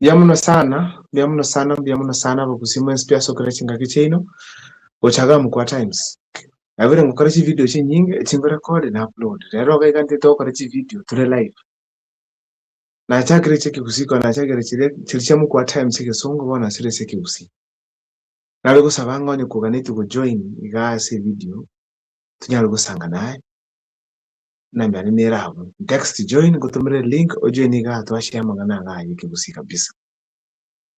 Biamuno sana bakusima spia sokerechinga kichino ochaga mukwa times. Avere ngukorechi video chi nyingi chingo record na upload. Rero ga ikanti to korechi video tule live. Na chakire cheki kusiko na chakire chiricha mukwa times ke songo bona sire seki usi. Na lego sabango ni kuganiti ku join iga se video. Tunyalo gusanga naye. Na mbani neraho. Text join gutumire link o join iga twashia magana ga yiki busi kabisa.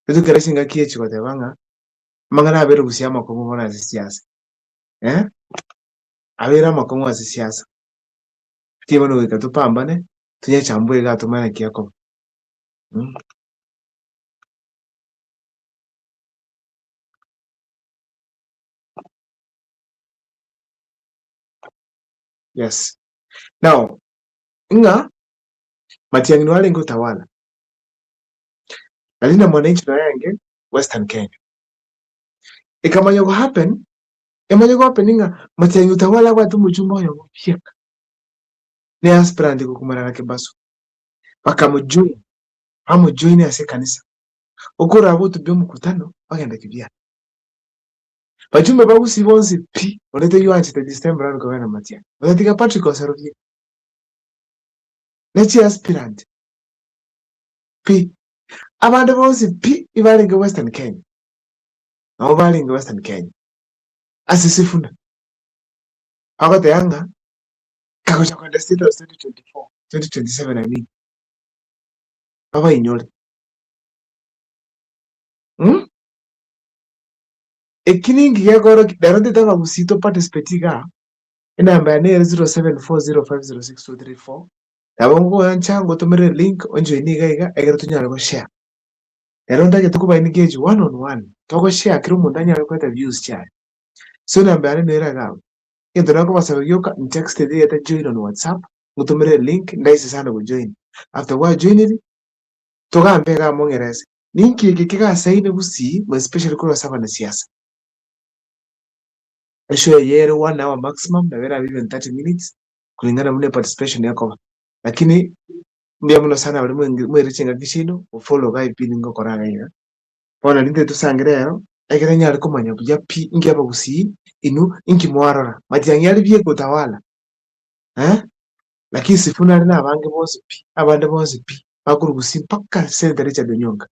Tutu kerechinga kiyechi kwa tebanga. Mangana abere busia makomo bona siasa. Abera makomo wa siasa. Kibano wika tupambane tunye chambue ga tumana kiyako. Yes. Now, inga Matiang'i wale ngo tawala. Alina mwananchi na yange Western Kenya. Ikamanyo go happen inga Matiang'i utawala watu mujumba yo mupyeka. Ne aspirant kukumana na Kibaso. Bakamujoin. Amujoin ase kanisa. Okora abo tubyo mukutano bagenda kibya. Bajumbe bagusi bonse pi olete yuanchi te December aro gavana Matiang'i. Badatika Patrick Osarovie. Nechi aspirant. Pi abande bonse pi ibalinge Western Kenya. Abo balinge Western Kenya. Asisifuna. Agote yanga kakocha kwa state of 2024, 2027 I mean. Baba inyole. Ekiningi yagoro darande tanga busito participate ga inamba ya 0740506234. Tabongo yanchango tumere link onjo iniga iga egera tunyara go share. Eronda ke tukuba engage one on one. Toko share kiro mundanya kweta views cha. So namba ya nera ga. Indora ko basaba yoka text de yata join on WhatsApp. Ngutumere link ndaisi sana go join. After wa join it toga mbega mongereza. Ninki kika saine busi, especially kwa saba na siasa. Show yere 1 hour maximum na vera even 30 minutes kulingana mune participation yako. Lakini mbia muno sana bali mwerechinga kishino follow ga ipini ngo koranga ina. Pona linde tusangirero egera nyari kumanya buya pi ngi abagusi inu inki mwarora. Matiang'i ali bye gutawala. Lakini sifuna ali na abange bose pi abande bose pi bakuru gusi mpaka Senator Richard Onyonga.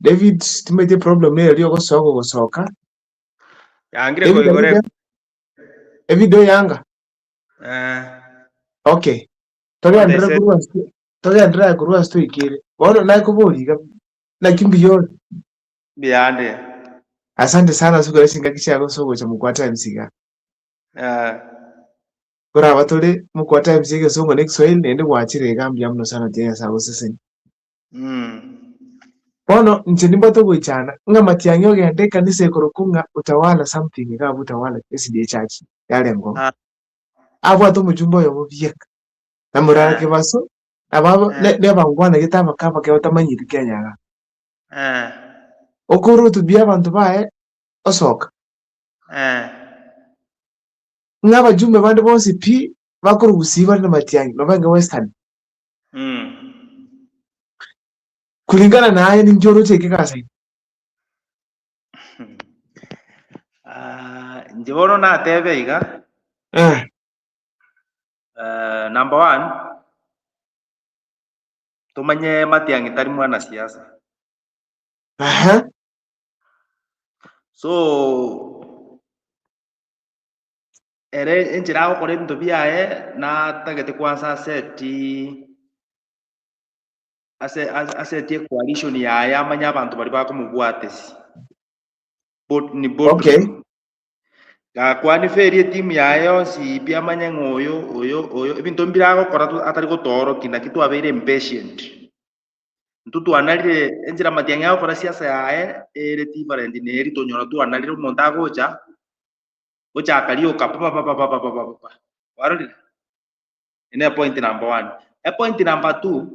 David tumete problem ne yali gosoka yangire ko igore video yanga okay toge andra kurwa sto ikire wano na kuburi na kimbiyo biande asante sana suko singa kichako soko cha mukwata msiga kora batole mukwata msiga songo next soil nende wachire gambia mno sana tena sawo sesen Pono nchini to wichana nga Matiang'i ogende kanisa ekorokunga utawala something ga utawala SDA church yale ngo abo to mujumbo yo bieka na murara Kibaso ababo ne bangwana gitaba kaba ke otamanyiri Kenya ga okuru tubia abantu bae osoka nga bajumbe bandi bose pi bakuru gusiba na Matiang'i nobanga Western kulingana na haya ni njoro cheke kasa njibono na tebe iga number 1 tumanye Matiang'i tari mwana siasa so ere enjira ko bintu biaye na tagete kwanza aseti coalition yaye amanya abantu bari bakumubwatesi ni board okay kwani ferie timu yayo si pia manya oyo ebintu mbirago kora atari gotoro kina kitu abeire impatient ntutu analire enjira Matiang'i yao kora siasa yae ere different neri tonyora tu analire umuntu agocha kalioka papa waroli ine point number 1 point number 2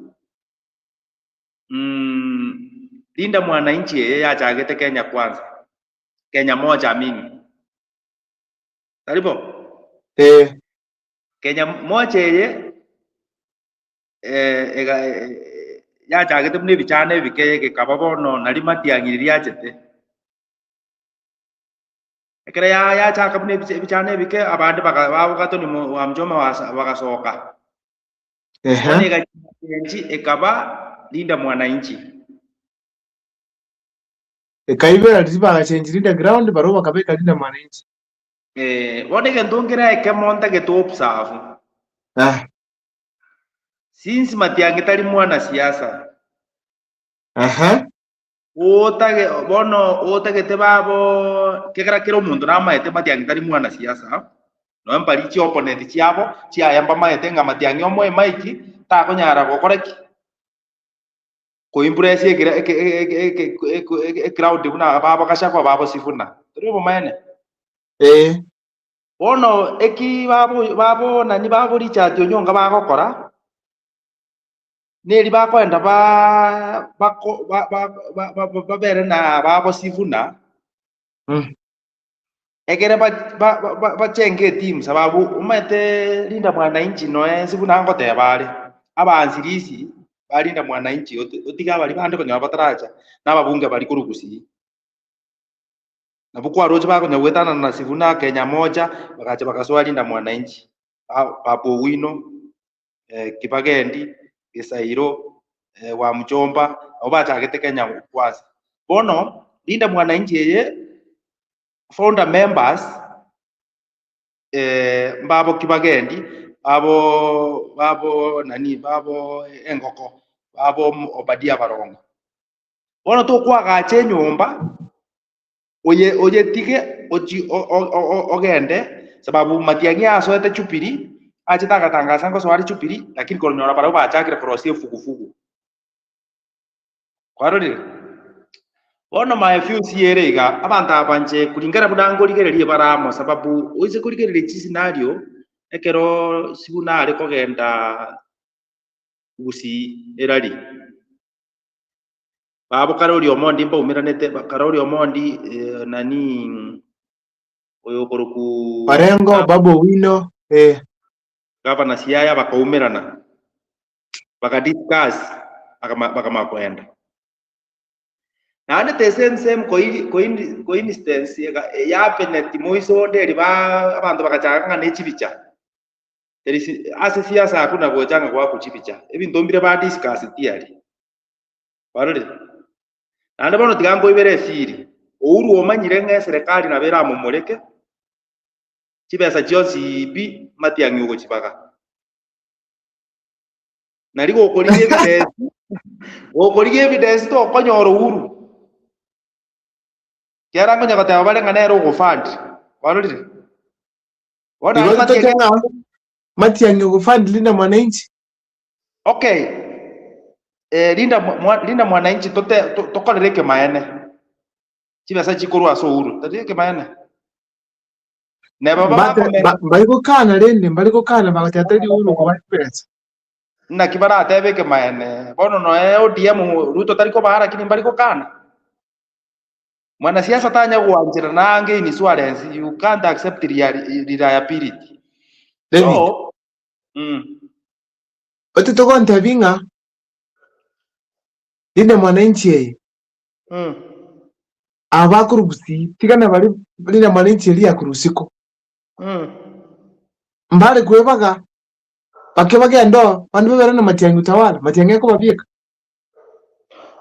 linda mwananchi yeye achagete Kenya kwanza Kenya moja mingi karibu Kenya moja yeye yachagete mune ebichano ebike gekaba bono nari matiang'iri yachete ekero yachaka mune ebichano ebike abande bagatoni wa Mchoma bagasoka bono egachenji ekaba Linda Mwananchi ekaibera bagachenji Linda ground baro bakabeka Linda Mwananchi bono egento nkere ekemonta getobserve since Matiang'i tari mwanasiasa otagete babo kegera kero omonto namaete Matiang'i tari mwanasiasa no mbari chi opponent chiabo chiayamba maete nga Matiang'i omoe maiki takonyara gokora ki koimpress crowd buna babo kashakwa babo Sifuna tari obomaene bono eki babo nani babo Richard Onyonga bagokora neri bakwenda babere na babo Sifuna ekere bachenge team sababu umete Linda Mwananchi noe Sifuna ngoteba ari abansirisi balinda Mwananchi otiga bali bande konya bataracha n'ababunge bali kurugusi nabukwa roje bakonya wetana na Sifuna Kenya moja bakacha bakaswali Linda Mwananchi Babu Wino Kibagendi Gisairo wa Mchomba obachagete Kenya kwanza bono Linda Mwananchi yeye founder members Babo Kibagendi babo nani babo Engoko babo Obadia Barongo bono to kwagache nyumba oye tige ogende sababu Matiang'i asoete chupiri achitaka tangaza ngo swali chupiri lakini kolonyora bara bachakire krosie fugufugu kwarori bono my few sierega abantu abanje kulingana budango ligererie baramo sababu uize kuligerere chi scenario ekero Sifuna ari kogenda gusi erari babo Karoli Omondi mbaumiranete Karoli Omondi nani oyo koruku Barengo Babu Wino gavana Siaya bakaumirana bakadiscuss bakamakwenda nane the same coincidence yapeneti moiso nderi abantu bakachanga nechibicha ase siasa hakuna gochanga kwa kuchibicha ebintu mbire ba discuss tiari barore nane bono tigango ibere siri ouru omanyire nge serikali na bera mumureke chibesa chiosi bi Matiang'i ugo chibaka narigo okoriye evidence to konyoro uru kera ngonya goteba bare nganero go fund barore bona Matiang'i go fund Linda Mwananchi okay Linda Mwananchi tokorereke maene chibesa chikuru aso uru tadireke maene bariko kana rende bariko kana bagatari uru ko bapesa na kibara atebeke maene bono no ODM Ruto tariko bahara kini bariko kana mwanasiasa tanya kuanjira nange ni Suarez you can't accept reliability so otitoko ntabinga Linda Mwananchi yeye abakurugusi tigana bali Linda Mwananchi yeli yakurusiko mbale kwebaga bakebage ndo bandu bebera na Matiang'i utawala Matiang'i ko babieka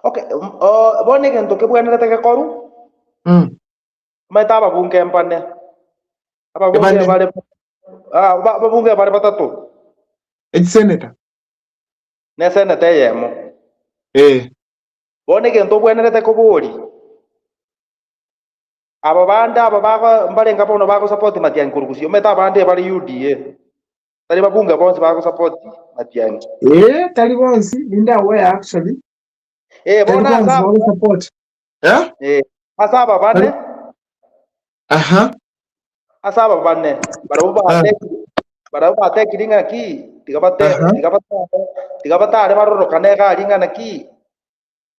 okay bone gento ke bwana teke koru meta ababunge mpane ababunge bale babunge bale batatu senator ne senator yemo bone gento bwana teke bori ababanda ababaga mbalenga bono bako support Matiang'i kurugusio meta bande bali UDA tali babunge bonse bako support Matiang'i tali bonse Linda we actually bona support asaba bane asaba bane baraba ate kiringa ki tigabata ari baroro kanega ringa ki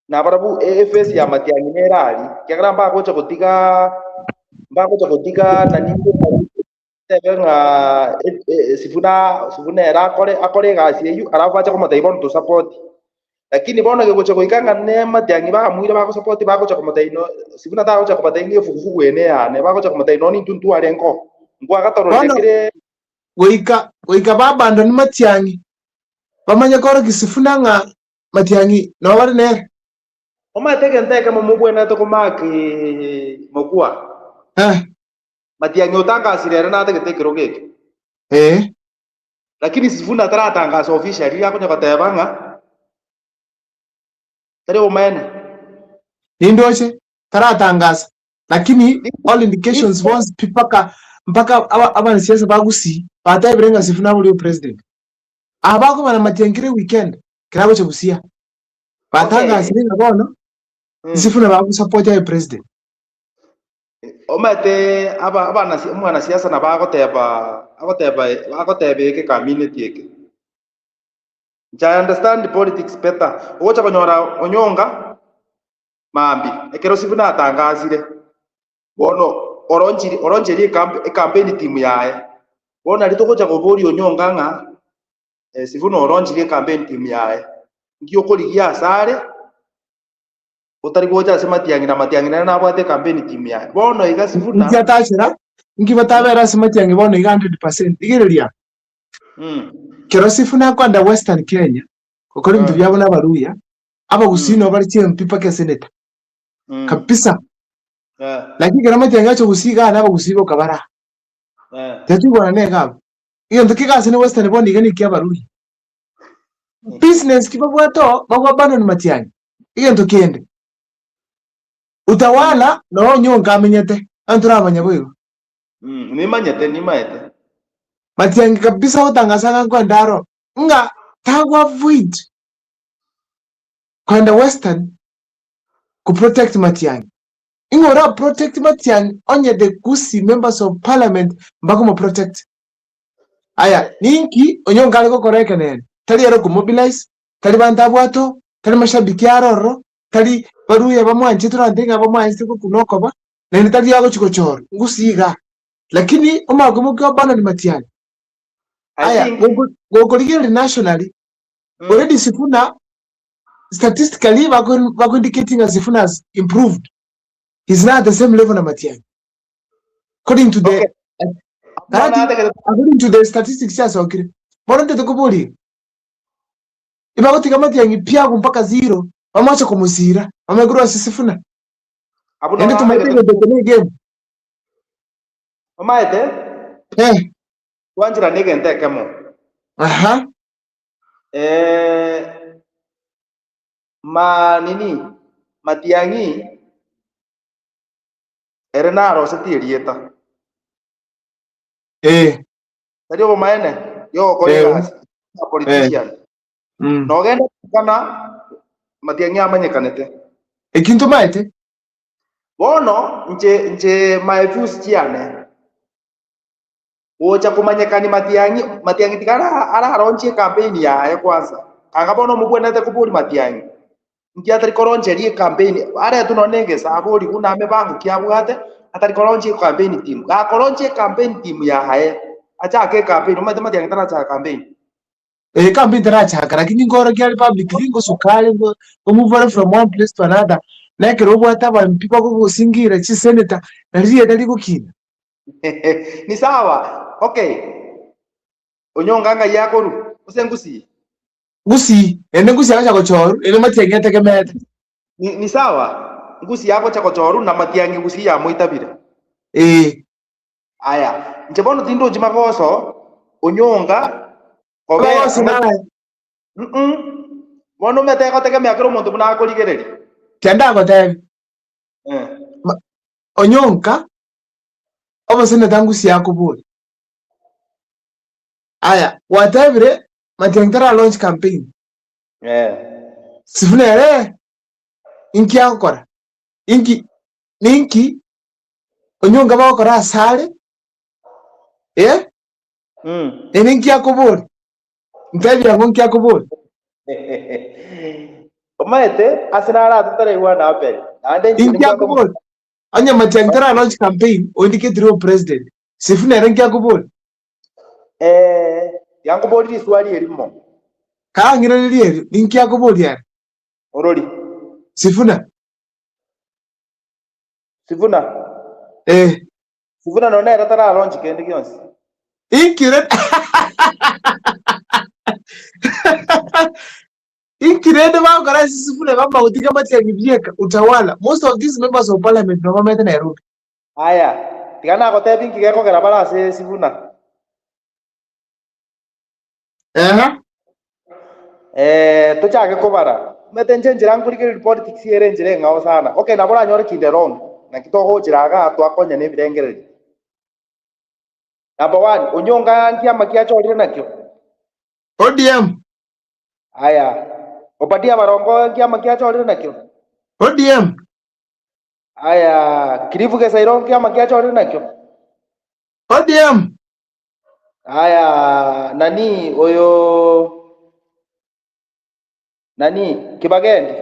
na barabu FS ya Matiang'i nerali kyagramba gocha gotiga nani Venga, Sifuna era akore gasi yu alafu acha kama taibon to support. Lakini bona ke ikanga ne Matiang'i ba mwile ba ko support ba ko kama taino Sifuna ta ko kama taino fufu ene ya ne ba ko kama taino ni tuntu arenko. Ngwa ka toro lekire goika ba bando ni Matiang'i. Bamanya koro Sifuna nga Matiang'i no bari ne. Oma teke mo mubwena to komaki mokua. Matiang'i utanga sirere na tekero geke. Lakini Sifuna taratangaza officially yako nyakatebanga. Tare umene. Nindoche taratangaza. Lakini all indications was mpaka abana siasa bagusi batayibrenga Sifuna buli president. Abako bana Matiang'i weekend kirabo cyo busia. Batangaza ninga bono. Sifuna bagu support ya president. Omate abana umwana siasa na agoteba ke community yake. I understand the politics better. Ocha konyora onyonga mambi ekero Sifuna atangazire bono oronjeri campaign team yae bona litokocha kobori onyonga nga Sifuna oronjeri campaign team yae ngiyo koligia sare utari gocha se Matiang'i na bwate campaign team yae bono iga Sifuna ngiatashira ngibatabera se Matiang'i bono iga 100% igereria kero Sifuna kwanda Western Kenya kokori mtu byabo n'abaruya abagusino bari MP pake senator kabisa lakini kero Matiang'i acho gusiga n'abagusibo kabara tatu bwana nega iyo ndikika se Western bono iga nikia baruya business kibabwato bagwabano ni Matiang'i iyo ndokende utawala no nyonga amenyete antura abanyabwego ni manyete Matiang'i kabisa utangaza kwa ndaro nga tagwa void kwenda Western ku protect Matiang'i ingora protect Matiang'i onye the kusi members of parliament mbako mo protect aya ninki onyonga aliko koreka nene tali yaro ku mobilize tali bandabwato tali mashabiki aroro tali baruya bamwanje turandenga bamwanje ko kunokoba nene tali yago chikochoro ngusiga lakini umagumu kwa bana ni Matiang'i aya go nationally already Sifuna statistically wako indicating as Sifuna has improved. He's not at the same level na Matiang'i according to the according to the statistics ya sokire bono tete kubuli ibagoti kama Matiang'i pia mpaka 0 bamwacha kumusira amegura Sifuna ndio tumaitege the game omaete wanjira nige ntekemo Matiang'i erenaro setirieta ndio bomaene yo kolega politician no genda kana Matiang'i amanyekanete ekintu maite bono nje maefus chiane ocha kumanyekani Matiang'i tikara araronche campaign yae kwanza akabono mubwenete kuburi Matiang'i ngiatari koronjerie campaign are tunonenge sabori kuna mebangu kiabwate atari koronje campaign team koronje campaign team yae acha ke campaign Matiang'i taracha campaign campaign taracha lakini ngoro kia public lingo sukali go move from one place to another like robo hata ba mpipa ko gusingira chi senator nariye dali gukina ni sawa okay onyonga nga yako ru usengusi ene ngusi yako chakochoru ene Matiang'i ategemete ni sawa ngusi yako chakochoru na Matiang'i ngusi ya moitabire aya njebono tindo jimagoso onyonga obera sinaye bono mete ko tegemea kero muntu buna akorigereri tenda ko tebi onyonka obasene tangusi yako buri aya whatever Matiang'i tara launch campaign Sifuna ere inki akora ninki onyonga bakora sare ninki akobori ntabi yango nki akobori omaete asinara tutare wana apel inki akobori anya Matiang'i tara launch campaign o indicate real president Sifuna renkia kubol. Yangu bodi swali elimo. Ka ngira lili linkia kubol ya. Orori. Sifuna. Sifuna no na tara launch kende kionsi. Inkire. Inkirende wao kara Sifuna baba utika mati ya Gibieka utawala. Most of these members of parliament no mama Nairobi. Aya, tigana ko tebi ngigeko kera bara se Sifuna. Tuchake kubara. Metenje njira ngurikira politics yere njire ngao sana. Okay, nabora nyore kinde wrong. Na kitoho jiraga twakonya ne birengereri. Number 1, Onyonga nkiama kiachorire nakyo. ODM. Aya. Obadia Barongo nkiama kiachorire nakyo. ODM. Aya, Kirifu Gesairo nkiama kiachorire nakyo. ODM. Aya, nani oyo nani Kibagendi.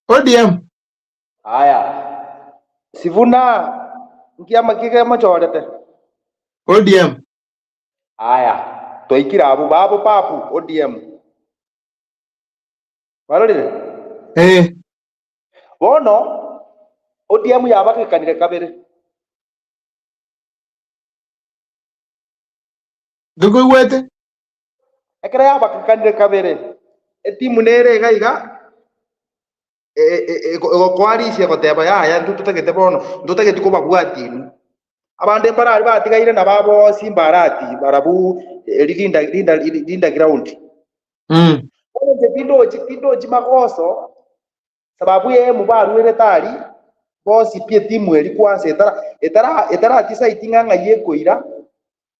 ODM. Aya. Sifuna nkiama kike machorete. ODM. Aya. Toikira abu babu papu ODM. Barorire? Bono ODM yabake kanire kabere. Dugo wete? Ekra yabake kanire kabere. Etimu nere gaiga. Kwari cia goteba ya ntutegete bono ntutegete kuba bwatinu. Abande barari batigaire na babo simbarati barabu linda ground. Kidoji makoso sababu ye mubaru retari bosi pie timu eri kwanse etara tisa itinganga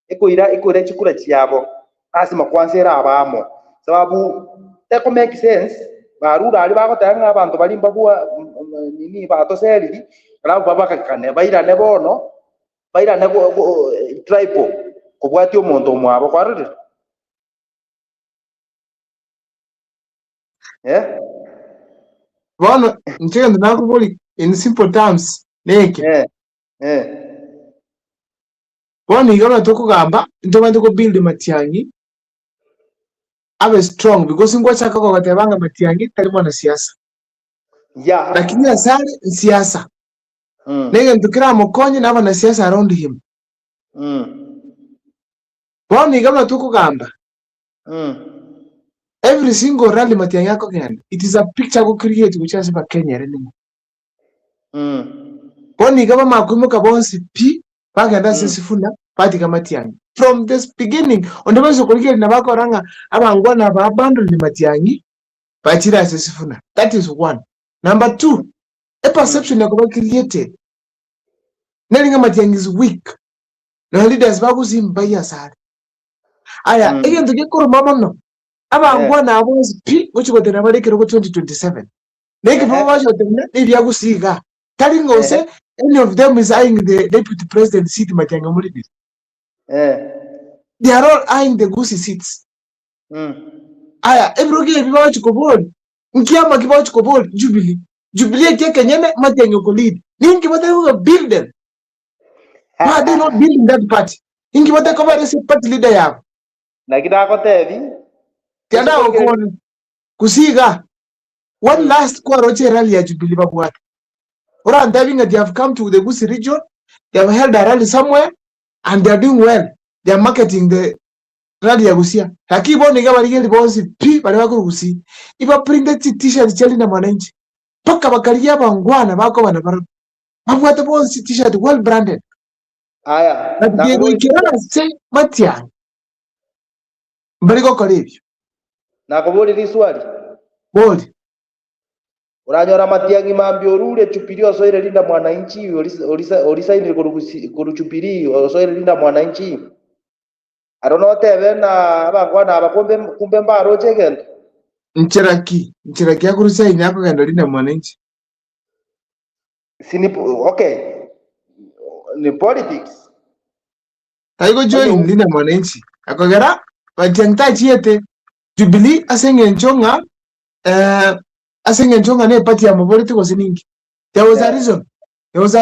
ekoira chikura chiabo asima kwanse era abamo sababu teko make sense barura ali bagotanga abantu balimba bwa nini batoseri alafu babaka kane baira ne bono baira ne triple kubwati omuntu omwabo kwarire Bono nchega ndakubuli in simple terms neke bono igana tokugamba ntobande ko build Matiang'i abe strong because ngwa chaka ko gatebanga Matiang'i tari mwana siasa lakini asali siasa nege ntukira mukonye na bana siasa around him bono igana tokugamba every single rally Matiang'i yako gani it is a picture go create which is ba Kenya renimo bono igaba makumuka bonse pi bagenda Sifuna pati kama Matiang'i from this beginning ondobezo kulikira na bakoranga abangwana ba abandon Matiang'i bachira Sifuna. That is one. Number 2, a perception yako created nelinga Matiang'i is weak na leaders bakuzimbaya sana aya egento gekoro mamono abangwana abonzi pi uchikotera balekero ko 2027 neke baba shotena ebya gusiga kali ngose any of them is eyeing the deputy president seat Matiang'i muri this they are all eyeing the goosey seats aya ebroge bibawa chikobol nkiama kibawa chikobol Jubilee keke nyene Matiang'i ko lead ninki bata ko build them why they not building that party ninki bata ko ba party leader yao na kidako tevi tianda okona kusiga one last quarter rally ya Jubilee babwata ora ndabinga they have come to the Gusii region, they have held a rally somewhere and they are doing well, they are marketing the rally ya Gusii lakini boni ga bali bonzi pi bali bako Gusii iba print t-shirt chali na mwananchi paka bakalia bangwana bako bana babwata bonzi t-shirt well branded aya na Diego ikirana say Matiang'i mbali ko kolebyo na kubuli liswali boli uranyora Matiang'i mambi orure chupiri osoire linda mwananchi orisaini kuruchupiri osoire linda mwananchi arono tebe na abangwana abakombe kumbe mbaro chegendo nchiraki akurusaini yako gendo linda mwananchi sini okay ni politics taiko join linda mwananchi akogera Matiang'i tachiete Jubilee asenge nchonga ne party ya political siningi there was a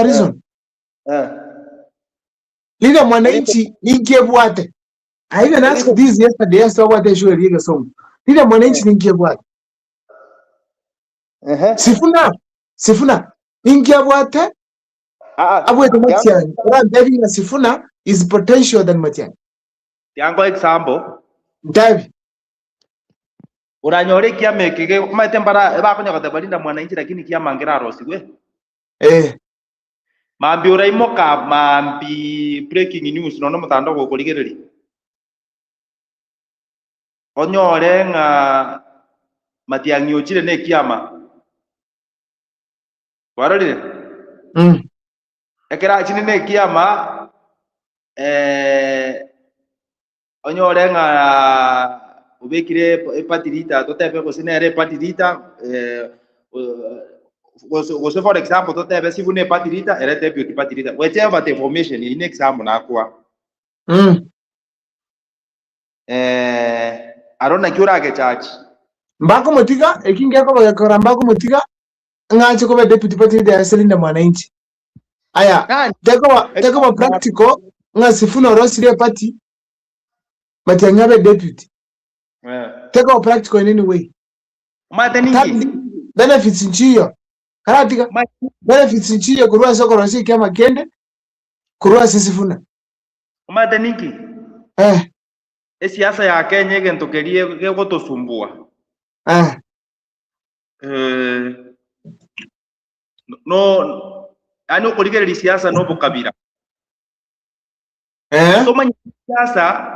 reason Lile mwananchi ningebwate. I even asked this yesterday as to what they should read song. Lile mwananchi ningebwate. Sifuna ningebwate. Abwete Matiang'i. What I'm telling you, Sifuna is potential than Matiang'i. Yango example. Davi. Uranyore kiame kige matembara bakonya katabalinda mwananchi lakini kiama ngira rosiwe. Mambi uraimoka mambi breaking news nono mutando gukurigereri. Onyore nga Matiang'i ochire ne kiama. Warorire? Ekera chine ne kiama onyore nga ubekire patirita totepe kosinere patirita go for example totepe sivune patirita erete beauty patirita whatever the information in example nakwa arona kyura ke church mbako motiga ekinge ko bagakora mbako motiga ngache ko deputy patirita yaselinda mwananchi aya teko practical ngasifuna rosire party Matiang'i abe deputy. Take our practical in any way. Benefits in Chio. Karatika. Benefits in Chio kurua soko rosi kama kende. Kurua Sifuna. Mateniki. Siasa ya Kenya gentokerie gegotosumbua. No ano kuligera siasa no bukabira. Toma siasa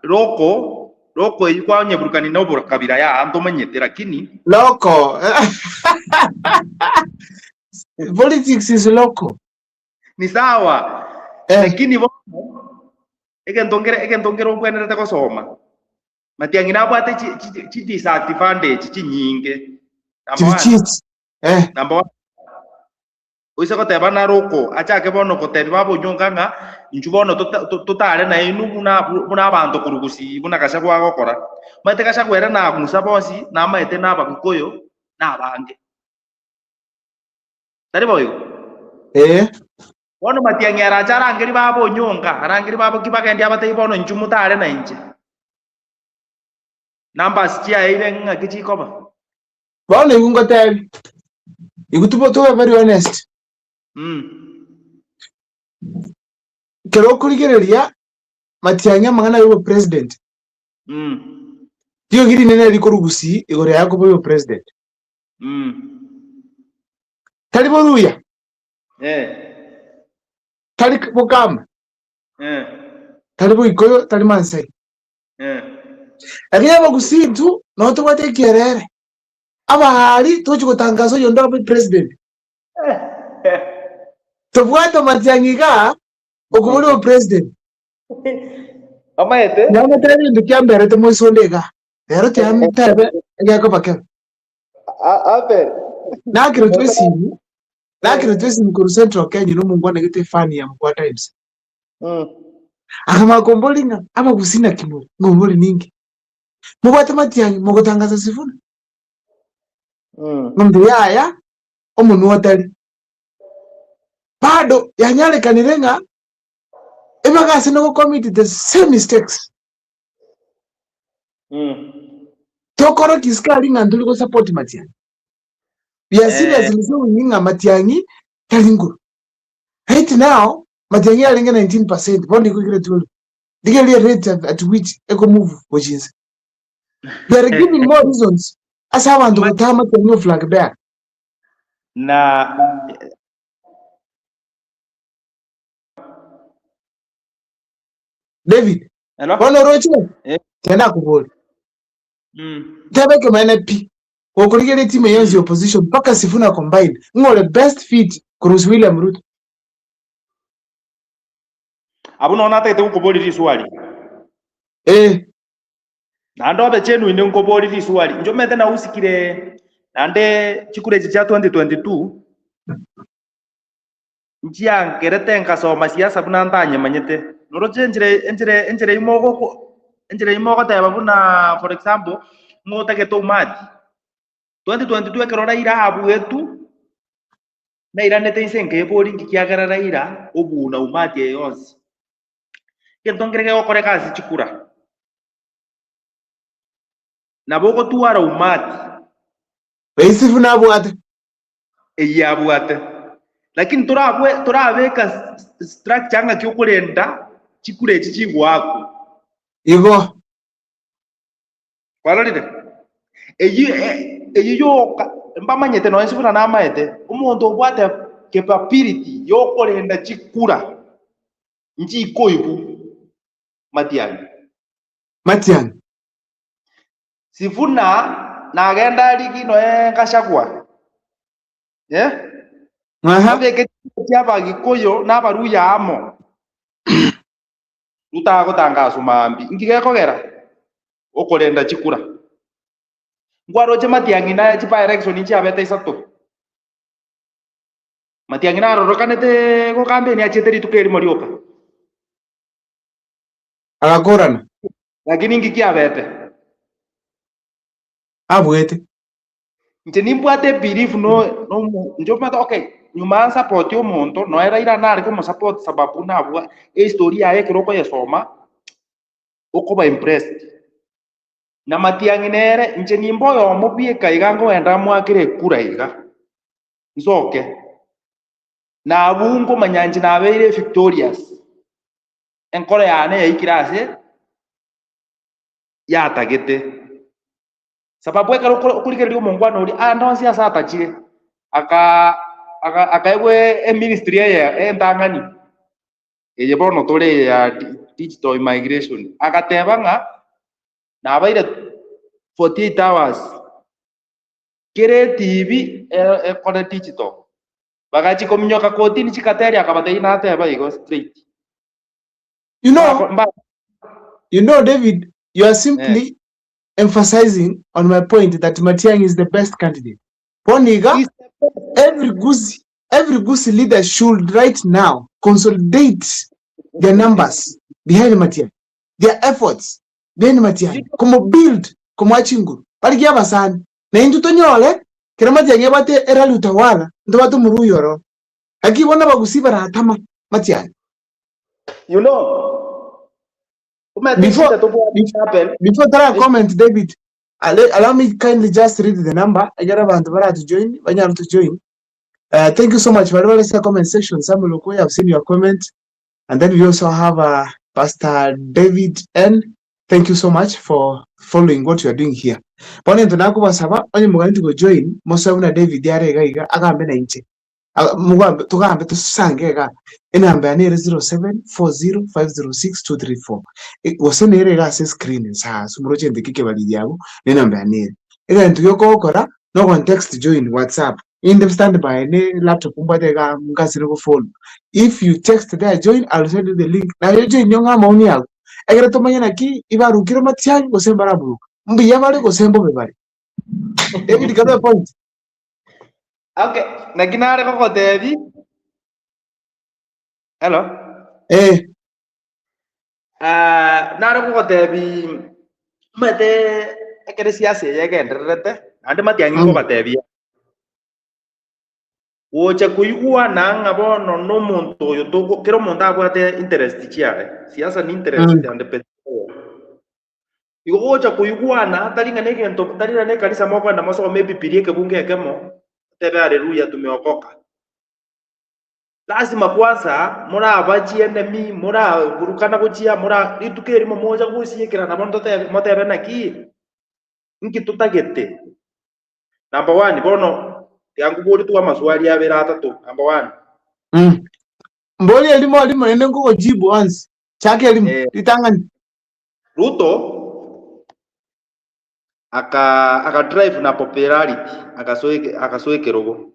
Loko ilikuwa nyeburukani na ubora kabira ya anto manyete lakini loko politics is local ni sawa lakini bono ekentongera ukwenera ko soma Matiang'i na bwate chi disadvantage chi nyinge number 1 Uisa ko teba na roko acha ke bono ko teba bo nyonganga injubono totale na inu muna abantu kurugusi muna kasha kwa gokora mate kasha kwera na musabosi na maete na bakukoyo na bange tari boyo bono Matiang'i aracha arangiri babo nyonga arangiri babo kibagende abate bono njumutale na inje numbers chia ile ngakichi koba bono ikungo tebi igutubo to very honest Kero kurigereria Matiang'i amangana yo president. Tiyo giri nene rikorugusi igore yako bo president. Tali boruya. Tali bokama. Tali bo ikoyo tali mansai. Ariya bagusintu no to wate kerere. Abahari tochi gutangazo yondo abo president. Tobwato Matiang'i ga okubuli president. Amaete? Nyama tari ndikyambere to mosondega. Ero tyamtabe ngako bakhe. Ape. Nakiro twesi mkuru Central Kenya no mungwana gete fan ya Mkwa Times. Akama kombolinga ama kusina kimo ngomboli ningi. Mubwate Matiang'i mugotangaza Sifuna. Mndu yaya omunu watali. Bado yanyale kanirenga emagasi no commit the same mistakes. Tokoro kiskali nganduli ko support Matiang'i. We are seriously so ninga Matiang'i kalingu. Right now Matiang'i alinga 19%. Bondi ko kire tulu. Digeli rate at which eco move which is. They are giving more reasons. Asa abantu gutama Matiang'i flag bear. Na David. Hello? Bono roche. Tena kuboli. Tebeke manepi. Okurigere timu yenzi opposition mpaka Sifuna combined. Ngole best fit Cruz William Ruto. Abuno nata ite ukuboli riswali. Nando abe chenu ine ukuboli riswali. Njomete na usikire nande chikureji cha 2022. Njia ngerete nkasoma siasa bunantanye manyete. Noroje enjire imogo teba buna for example ngota ke to mati 2022 ekerora ira abu wetu na ira nete isenke bori ngikiagara ira obuna umati yose Kentongere okore kazi chikura nabo tuara umati Beisifu nabwate. eyabwate lakini turabeka structure nga kyokurenda chikure echi chigwaku Igo. Walorire eyi yoka mbamanyete no ensifuna namaete umuntu obwate capability yokurenda chikura nchikoibu Matiang'i Sifuna nagenda ligi no Gachagua abeke kyaba gikoyo n'abaruya amo rutagotangaza umambi ngigekogera okorenda chikura ngwaroche Matiang'i na chipa election chiabete isato Matiang'i narorokanete go campaign acheteri tukeri morioka Agakorana. lakini ngikiabete Abwete. nje nimbwate belief no njo mata okay nyuma support yo muntu no era ira nari ko support sababu nabwa historia yake kiroko yesoma ukoba impressed na Matiang'i nere nje nimbo yo mubie kaigango enda mwakire kura iga nzoke na abungo manyanji na beire victorious enkore yane ikirase ya tagete sababu ekaro kurigerio mungwano uri andonsi asatachire akaigwe ministry ya entangani eye bono tore ya digital immigration akatebanga na baire 48 hours kere TV ekore digital bagachi kominyoka kotini chikateri akabate na ateba igo straight You know, David, you are simply emphasizing on my point that Matiang'i is the best candidate. Poniga, every Gusii leader should right now consolidate their numbers behind Matiang'i, their efforts behind Matiang'i, como build, como achingu. Paligia basani. Na indu tonyole, kira Matiang'i bate erali utawala, ndo batu muru yoro. Aki wana Bagusii baratama Matiang'i. You know, before that comment, David, allow me kindly just read the number. I got about to join. Thank you so much. Let's comment section. Samuel Okoye, I've seen your comment. And then we also have Pastor David N. Thank you so much for following what you are doing here. Pone tunako basaba, onye mugani go join, Mosabuna David yarega iga agambe na inche. Mugambe tugambe tusangega inamba ya 0740506234 gosenere gase screen sa sumuroche ndikike bali yabo inamba ya nere ega ntuyo kokora no context join WhatsApp in the standby ne laptop mbade ga ngasire go follow. If you text there join, I'll send you the link na yo join nyonga mauni yago egera tomanya naki ibarukira Matiang'i gosembara buru mbi yabare gosembo bebare David got a point. Okay, naginare ko Devi. Hello. Nare ko Devi mate ekere siasa yake nderete ande Matiang'i ko Devi. Woche kuyuwa nanga bono no muntu yo to kero muntu abwate interest chiare. Siasa ni interest ande pe. Woche kuyuwa na talinga negento talina ne kanisa moko na maso maybe pirie ke bunge kemo. Tebe haleluya tumeokoka. Lazima kwanza mura abaji enemy mura burukana kuchia mura itukeri moja gusiekera na bondo motebe na ki nki tutagete. Number 1 bono yangu bodi tu maswali ya bera atatu. Number 1 mboli elimo ene ngo jibu once chake elimo litangani Ruto aka drive na popularity akasoeke rogo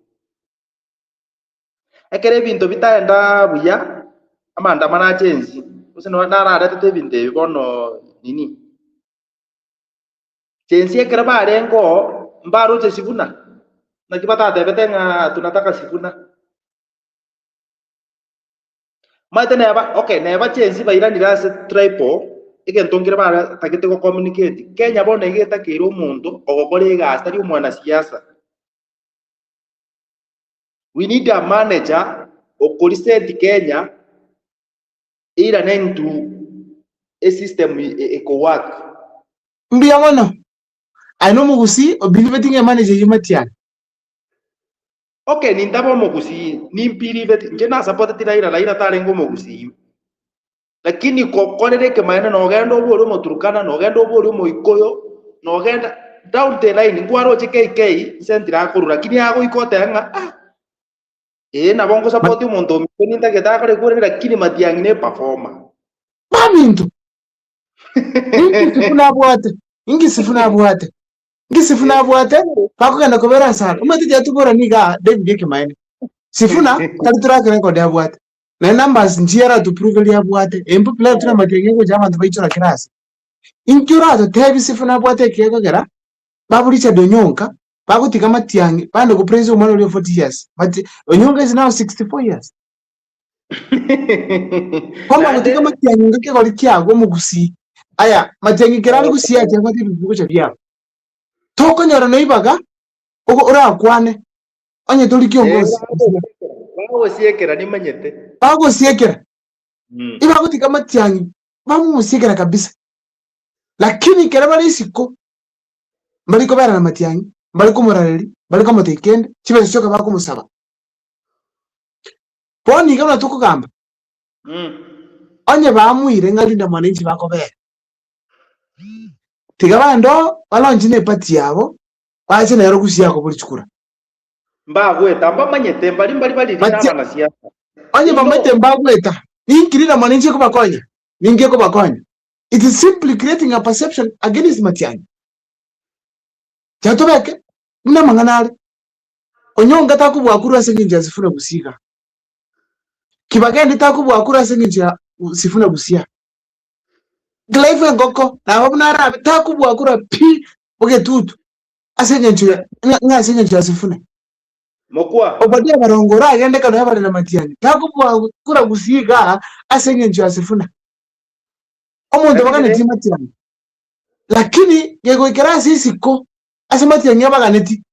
ekere bintu bitaenda buya amanda mana change usino nara tete binte bono nini change ekere barengo mbaro che Sifuna na kibata tebetenga tunataka Sifuna mate neba okay neba change bairani rase triple igentongire bara tagete ko communicate Kenya bono igeta kero muntu ogokore gasta ri umwana siasa. We need a manager okuri state Kenya ira nentu system iko work. Mbia ngono. Ano mugusi obili tinge manage yimatian. Okay, nintabo mogusi ni mpiri vet njena support Raila tarengo mogusi. Lakini kokore ke maana no gendo bwo mo Turkana no gendo bwo mo Ikoyo no genda down the line ngwaro KK sentira akuru lakini ago ikote nga na bongo support umuntu ninta getakare kure lakini Matiang'i ne performer. Bamintu. Ingisifuna bwate bakugenda kubera sana umatije tubora niga David Kimaine sifuna tabitura kare ko da bwate na numbers njiera to prove ya bwate empu player tuna Matiang'i ngo jama ntubaichora kirasi inkura to tebi sifuna bwate kiyego gera baburicha donyonka bagutika Matiang'i bande ku praise umwana uri 40 years but Onyonka is now 64 years. Kama gutika Matiang'i ngake gori kyago mugusi aya Matiang'i kerari gusiya cyangwa tibivugo cyo byabo toko nyara no ibaga uko urakwane onye turi kiongozi bago siekera ni manyete bago siekera ibago tika Matiang'i bamu siekera kabisa lakini kera bari siko bari ko bara na Matiang'i bari ko morareri bari ko motekende kibe cyo bako musaba poni kama tuko gamba onye bamuire ngalinda mwananchi bako bera tiga bando balonje ne pati yabo baje na gusiya ko buri chukura mbagweta mbamanyete bari n'abana siasa onye bamete mbagweta ninkirira mwananchi ko bakonya ninge ko bakonya. It is simply creating a perception against Matiang'i. Cyatobeke mna manganare Onyonga takubwa kuru asenginja sifuna gusiga kibagende takubwa kuru asenginja sifuna gusiya Glaive ngoko na babuna arabe takubwa kura pi oge tutu asengenja asengenja sifuna mokwa obadia barongora agende kano yabale na Matiang'i takubwa kura gusiga asengenja sifuna omuntu bagane ti Matiang'i lakini yego ikera sisiko ase Matiang'i abaganeti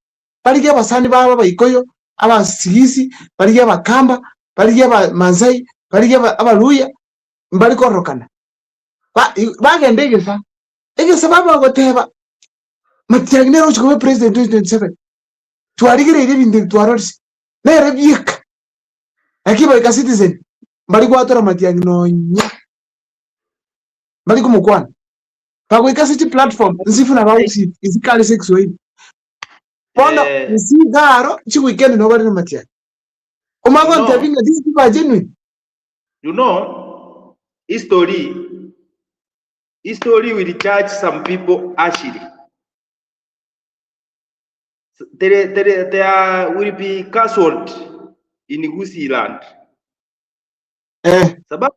barige abasani baba bayikoyo abasigisi barige abakamba barige abamanzai barige abaluya mbali korokana bagende egesa baba goteba Matiang'i nero chiko president 2027 twarigire ibindi twarorisi nere byika akiba ka citizen mbali kwatora Matiang'i nonya mbali kumukwana bagweka city platform nzifuna bawusi izikale sexual Pono nsigaro chi weekend no bari na Matiang'i umago ntabinga these people are genuine. You know, history will judge some people actually. There will be casualty in Gusii land. Sababu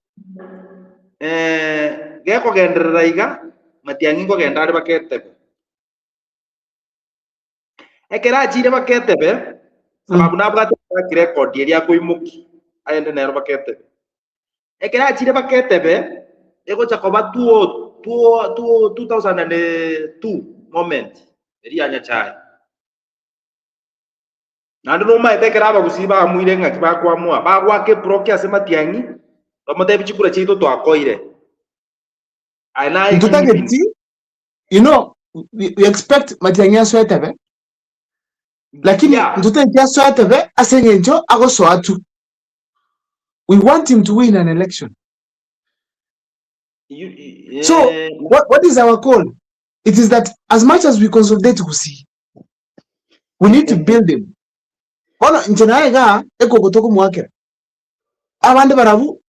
geko gendera iga Matiang'i ko gendare bakete. Ekera chire bakete sababu nabwate record yeri akoimuki aende nero bakete. Ekera chire bakete ego chakoba 2002 moment eri anya chai nando no mai tekera bagusiba muire ngaki bakwamua bagwake proke ase Matiang'i bamote bichikura chito twakoire ana you know we expect Matiang'i aswetebe lakini ndutete aswetebe asengenjo agoso atu we want him to win an election. So what is our call? It is that as much as we consolidate Gusii, we need to build him. Ono njenaega eko gotoko mwakera abandi barabu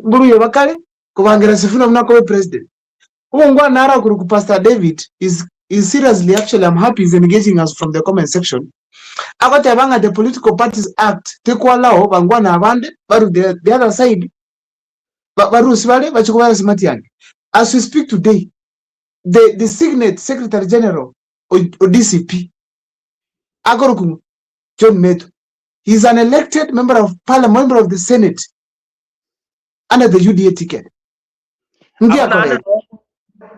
nguruye bakale kubangira sifuna munako president ngwa nara kuru Pastor David is seriously actually I'm happy he's engaging us from the comment section. Akote banga the Political Parties Act tekwalao bangwa na abande baru the other side baru sibale bachikubara Matiang'i. As we speak today, the signet Secretary General or DCP Agorokumu John Metu, he's an elected member of Parliament, member of the Senate under the UDA ticket.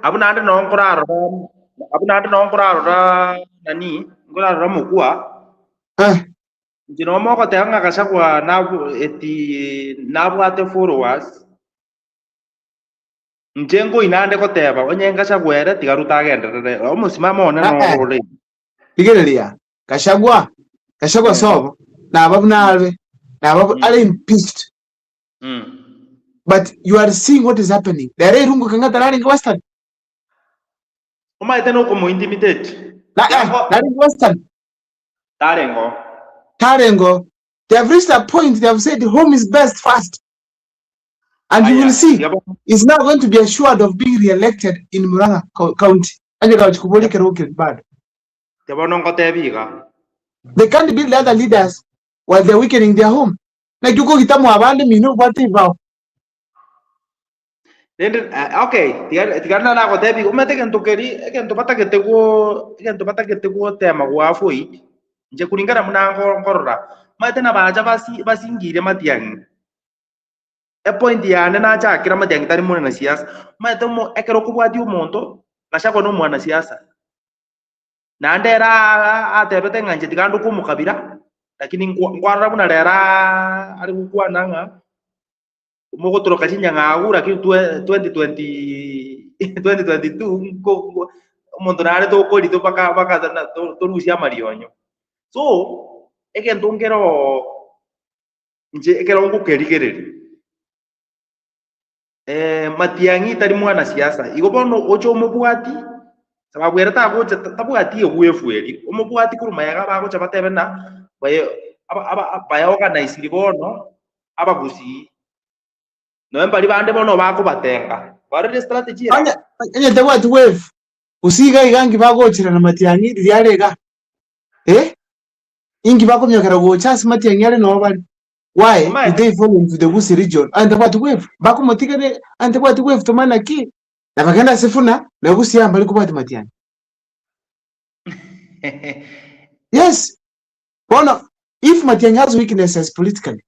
Abunande no nkoraro nani nkoraro mukua njino moko tanga kasakwa nabu eti nabu ate followers Njengo inande koteba onye Gachagua tigaruta agenderere omusimama one no role. Igereria. Gachagua sobo. Na ababu na alwe. Na ababu ale impeached. But you are seeing what is happening. Dere rungu kangata nari Western. Oma iteno como intimidate. Nari Western. Tarengo. They have reached a point, they have said home is best first. And you will see, he's now going to be assured of being re-elected in Murang'a County. They can't build the other leaders while they're weakening their home. Like you go get them what they vow. Okay, tigana na kotebi umete kento pata ketego tema gwafoi nje kulingana munango ngorora mate na baja basingire matiang e point ya na cha kira matiang tari muna na siasa mate mo ekero kubwati umonto ngashako no mwana siasa na ndera atebete nganje tigandu kumukabira lakini ngwarra buna lera ari kukwa nanga Mogo troca chinya ngagura ki 2022 ko montonare to ko dito baka to Lucia Marionyo so again tongero nje ekero ngo kerigereri matiangi tari mwana siasa igobono ocho mobwati sababu era tago tabwati ogwefueri omobwati kuruma yaga bago chabatebena baye organize libono abagusi no mbali bande bono bako batenga bari strategy anya te what wave usiga igangi bagochira na matiangi ryarega ingi bako myakara gochas matiangi ale no bari why did they fall into the Busi region and what wave bako motigane and what wave to mana ki na bagenda sifuna na Busi yamba liko bati matiangi yes bono if matiangi has weaknesses politically,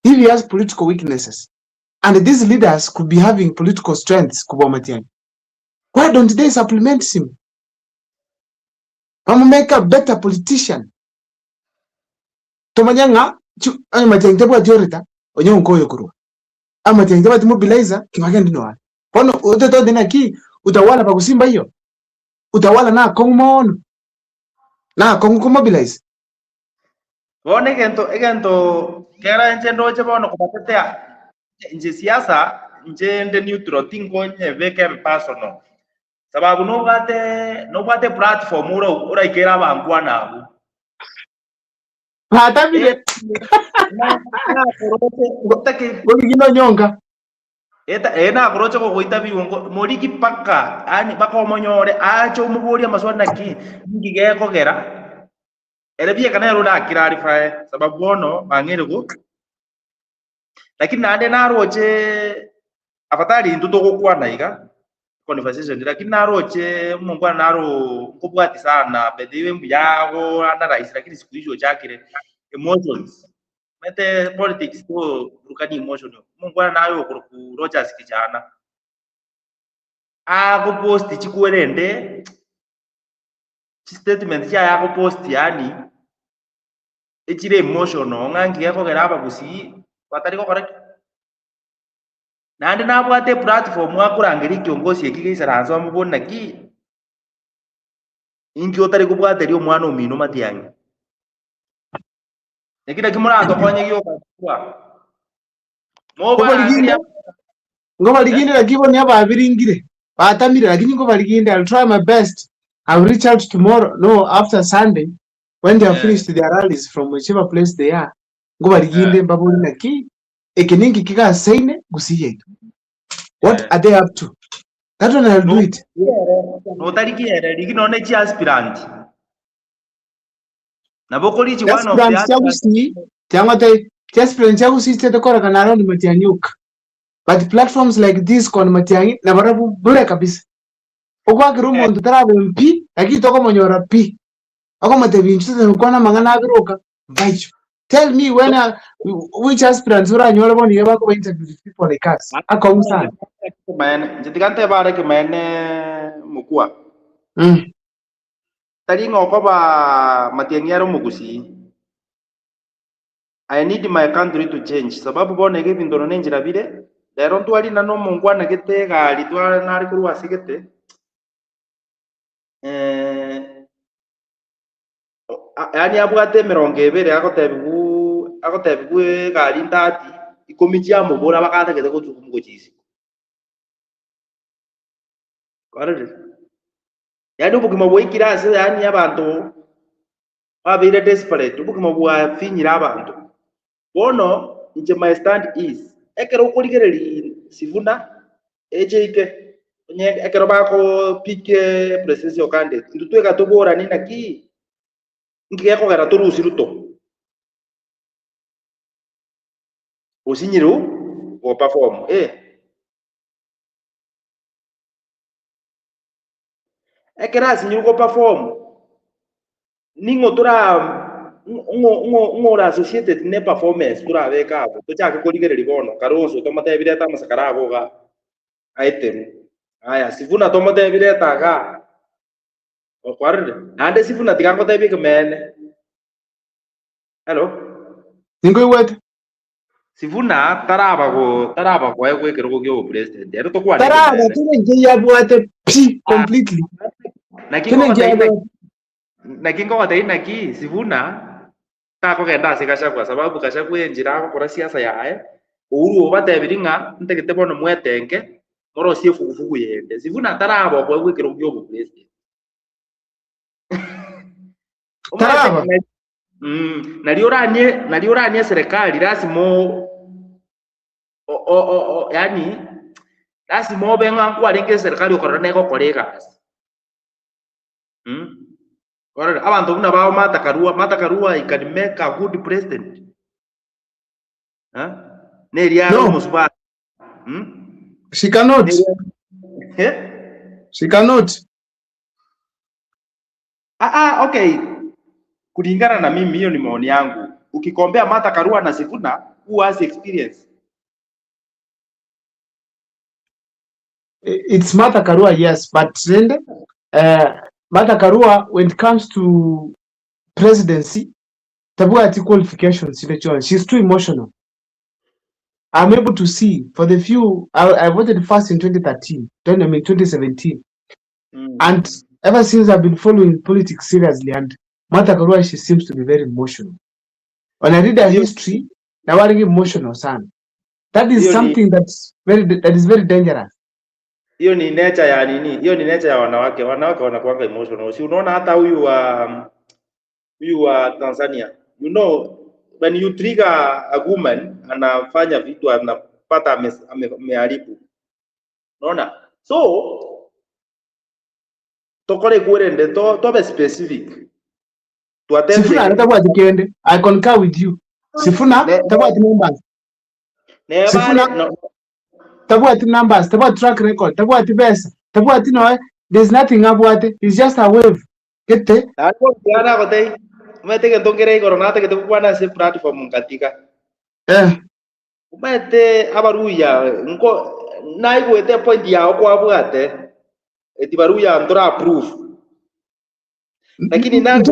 if he has political weaknesses, and these leaders could be having political strengths, why don't they supplement him? Make a better politician. Tomanyanga, Matiang Teorita, or young Koyokuru. Amating Tebat mobilizer, Kimagan. Pono, Uto Denaki, Utawala Bagusimba yo. Utawala na Kongmon. Na Kongo mobilize. One egento kera nje ndoje bono kubatetea nje siasa nje nde neutral tingo nye veke personal sababu no bate platform ura ikera bangwa nabo hata vile na korote ngino nyonga na koroche ko goita biwongo moriki paka ani bako monyore acho umuburi amaswana ki ngigeko gera Elebia kana yaro na kirari fae sababu bono mangerego lakini nande naroche afatari ntuto kokwa naiga conversation lakini naroche mungwa naro kubwati sana bediwe mbyabo ana rais lakini siku hizo chakire emotions mete politics to rukani emotion mungwa nayo ku Rogers kijana ko post chikuerende statement ya yako post yani echire emotional ngangi yako geraba busi batari ko correct nandi nabwate platform akurangiri kiongozi ekigeisarazo mubona ki ingi otari kubwate rio mwana omino matiangi ekira kimurato konye gyo kwa ngoba liginde lakiboni ababiringire batamire lakini ngoba liginde I'll try my best. I'll reach out tomorrow, no, after Sunday, when they have finished their rallies from whichever place they are. Ngoba liginde babuli na ki ekeningi kika seine gusiye. What are they up to? That one I'll do it. No tariki ere ligino ne chi aspirant. Na bokoli chi one of the aspirants. Tiamate aspirant chagusi tete kora kana around Matianyuka. But platforms like this kon Matiangi na barabu bure kabisa. Okwa kirumo ntutara MP lakini toko monyora P. Ako matevinchi tena mangana abiroka. Baicho. Tell me which aspirants ura nyola boni yeba ko interview people like us. Ako usana. Man, jitikante bare ke mene mukua. Tari ngoko ba Matiangi mugusi. I need my country to change. Sababu bone ke bindoro nenjira bide Lero ntwari na no mungwana gete gali twara nari kurwa sigete yani abwate 20 agotebigu gali ndati ikomijia mubura bakata gete kutuku mugojisi kwarere yani ubugima bw'ikirase yani abantu babire desperate ubugima bwa finyira abantu bono nje my stand is ekero ukurigereri Sifuna ejeke onye ekero bako pike presidential candidate ndutweka tobora ni naki ngiyako gara torusi ruto osinyiru o perform ekera sinyiru ko perform ningo tura ngora associated ne performance tura beka abo tochake kurigereri bono karonso tomate bireta masakara abo ga aiteru aya Sifuna tomate bireta ga okwarde ande Sifuna tikango tebike mene hello Ningo wet. Sifuna taraba kwa kwekero kugyo president ero to kwa Taraba tene ngiya bwate completely. Nakingo watai naki Sifuna tako kenda sikasha kwa sababu kasha kwenjira kwa siasa yae uhuru obatebiringa ntegete bono mwetenke moro sie fugufugu yende Sifuna taraba kwa kwekero kugyo president Taraba nalioranie serikali lazima yani lazima benga kwalinge serikali ukorane ko kolega ora abantu kuna bao matakarua I can make a good president neria no. Musba She cannot. She cannot. Okay, kulingana na mimi hiyo ni maoni yangu. Ukikombea Martha Karua na Sifuna, who has experience? It's Martha Karua, yes, but then Martha Karua, when it comes to presidency, tabuati qualifications, she's too emotional. I'm able to see for the few I voted first in 2017, and ever since I've been following politics seriously, and Martha Karua, she seems to be very emotional. When I read her history, now I'm emotional, son. That is something that is very dangerous. Hiyo ni nature ya nini? Hiyo ni nature ya wanawake. Wanawake wanakuwa emotional. Si unaona hata huyu wa Tanzania. You know, when you trigger a woman anafanya vitu anapata ameharibu. Unaona? So tokore kuende to be specific. Sifuna anatakuwa tikende. I concur with you. Sifuna takuwa numbers. Sifuna takuwa numbers, takuwa track record, takuwa pesa, takuwa there's nothing about it. It's just a wave. Kete. Hapo kiana kote. Umete ngongere koronata ke tukwana se platform ngatika. Umete abaruya nko naigwete point yao kwa bwate. Eti baruya ndora approve. Lakini nani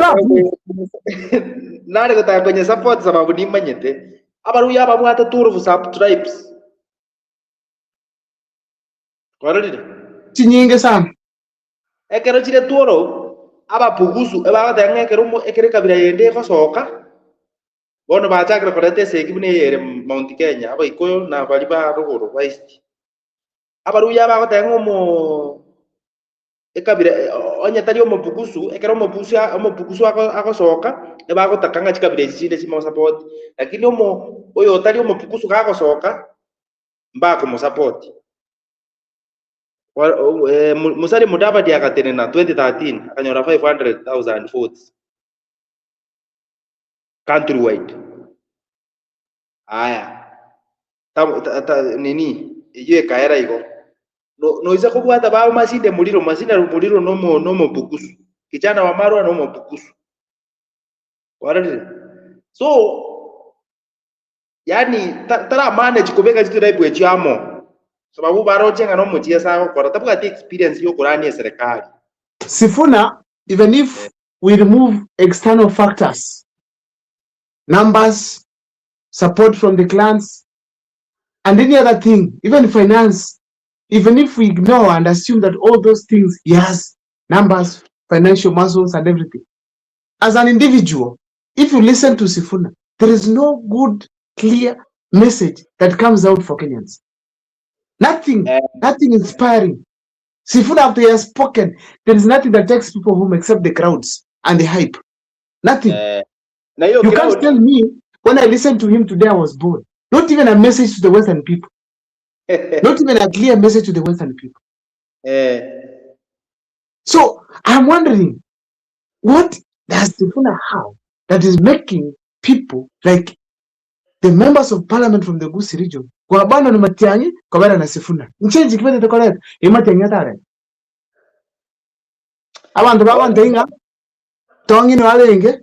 kutaka kwenye support sababu ni manyete. Abaruya ababwate tour of tribes. Kwaridi. Chinyinge sana. Ekero chire toro abapugusu ebagatanga ekere kabira yende kosoka. Bono bachakira korete se kibune yere Mount Kenya abaikoyo na bali ba ruguru west. Abaruya abagatanga ekabira onyatari omupugusu ekero omupugusu akosoka ebagotakanga chikabira chinde chimo support lakini oyo otari omupugusu gakosoka mbako mo support. Musari Mudavadi akatene na 2013 akanyora 500,000 votes countrywide. Aya nini iye kaera iko no iza kubwata ba masinde muliro no mupukusu kijana wa Marwa no mupukusu warade. So yani tara manage kubeka jitu raibu echamo sababu barojenga no mujia sawa kwa tabu ati experience yo kurani ya serikali. Sifuna, even if we remove external factors, numbers, support from the clans, and any other thing, even finance, even if we ignore and assume that all those things, he has numbers, financial muscles and everything. As an individual, if you listen to Sifuna, there is no good, clear message that comes out for Kenyans. Nothing inspiring. Sifuna, after he has spoken, there is nothing that takes people home except the crowds and the hype. Nothing. You can't tell me when I listened to him today I was bored. Not even a message to the Western people. Not even a clear message to the Western people. So I'm wondering, what does Sifuna have that is making people like the members of parliament from the Gusii region kwa bana na Matiang'i kwa bana na Sifuna nchenji kibete tokoleta Matiang'i atare abantu babandenga Tongi ni walenge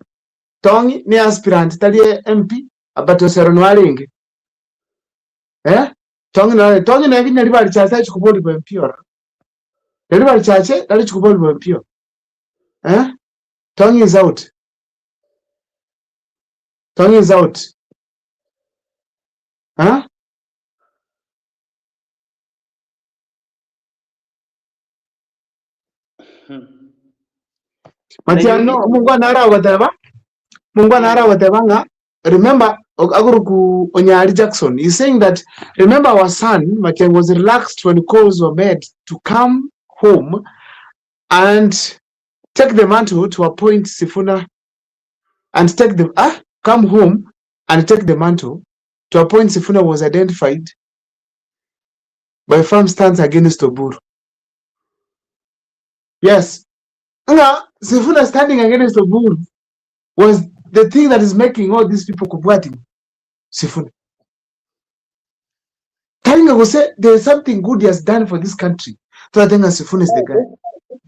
Tongi ni aspirant tali MP abatosero ni walenge Tongi na hivi bali chache chikuboli kwa MP ora bali chache tali chikuboli kwa MP Tongi is out. Tongi is out. Matiano Mungu anara wateba remember Aguruku Onyari Jackson is saying that remember our son Matiang was relaxed when calls were made to come home and take the mantle to appoint Sifuna and take the come home and take the mantle to appoint Sifuna was identified by firm stance against Oburu. Yes. Sifuna standing against Oburu was the thing that is making all these people kubwating Sifuna. Taringa will say there is something good he has done for this country. So I think Sifuna is the guy.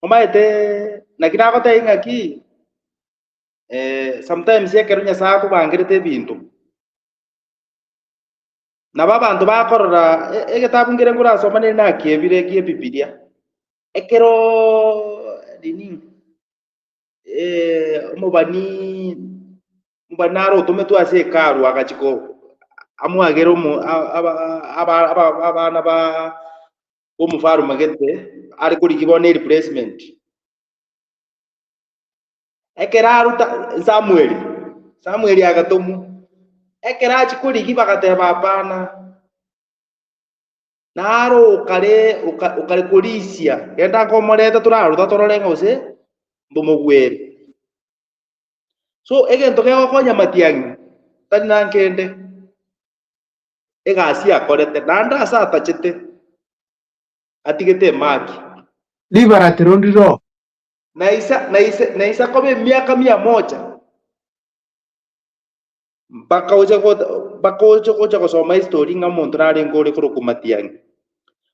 Omaete nakina kota inga ki sometimes ye kerunya saa kubangirite bintu na babantu bakorora egetabu ngire ngura soma ne nakiebire kie Biblia ekero dini mubani mubanaro tumetu ase karu akachiko amwagero mu abana ba umufaru magete ari kuri kibone replacement ekera Samuel agatomu ekera chikuri kibakateba apana naro ukale kulisia yenda komoreta turaruta torolenga use mbomugwere so egento kego konya Matiang'i tani nankende egasi akorete nanda asa tachete atigete maki liberate rondiro na isa kobe miaka 100 mpaka oje kusoma history nga muntu nari ngore kuri Matiang'i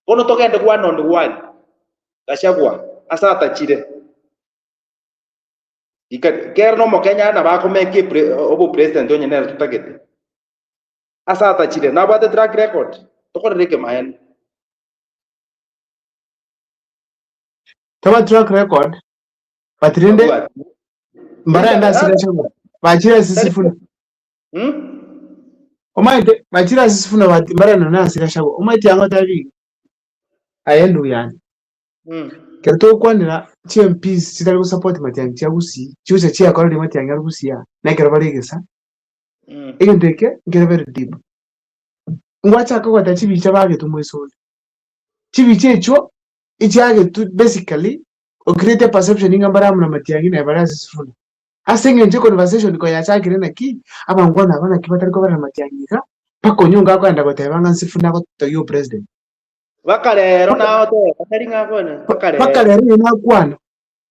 bono togende kwa nondi wani Gachagua asa tachire kerno mo Kenya na bakomeke obo president onye nere tutagete asa tachire na bate track record tokoreke mayen Tama track record patrinde mbaranda Gachagua bachira Sifuna Omaite bachira Sifuna mbaranda na Gachagua omaite yango tabi ayendu yani kerto kwanira CMPs chitari support Matiang'i chagusi chucha chia kwa Matiang'i arusia na kerabaregesa egenteke ngerebere deep ngwacha ko kwata chibicha bage tumwesole chibiche echo ichage tu basically o create a perception ingambara mu Matiang'i na barazi Sifuna asenge nje conversation ko yachakire na ki abangwana abana kibatari ko bara Matiang'i ka pako nyunga ko anda ko tebanga Sifuna ko to yo president bakalero na ote bakaringa kona bakalero na kwana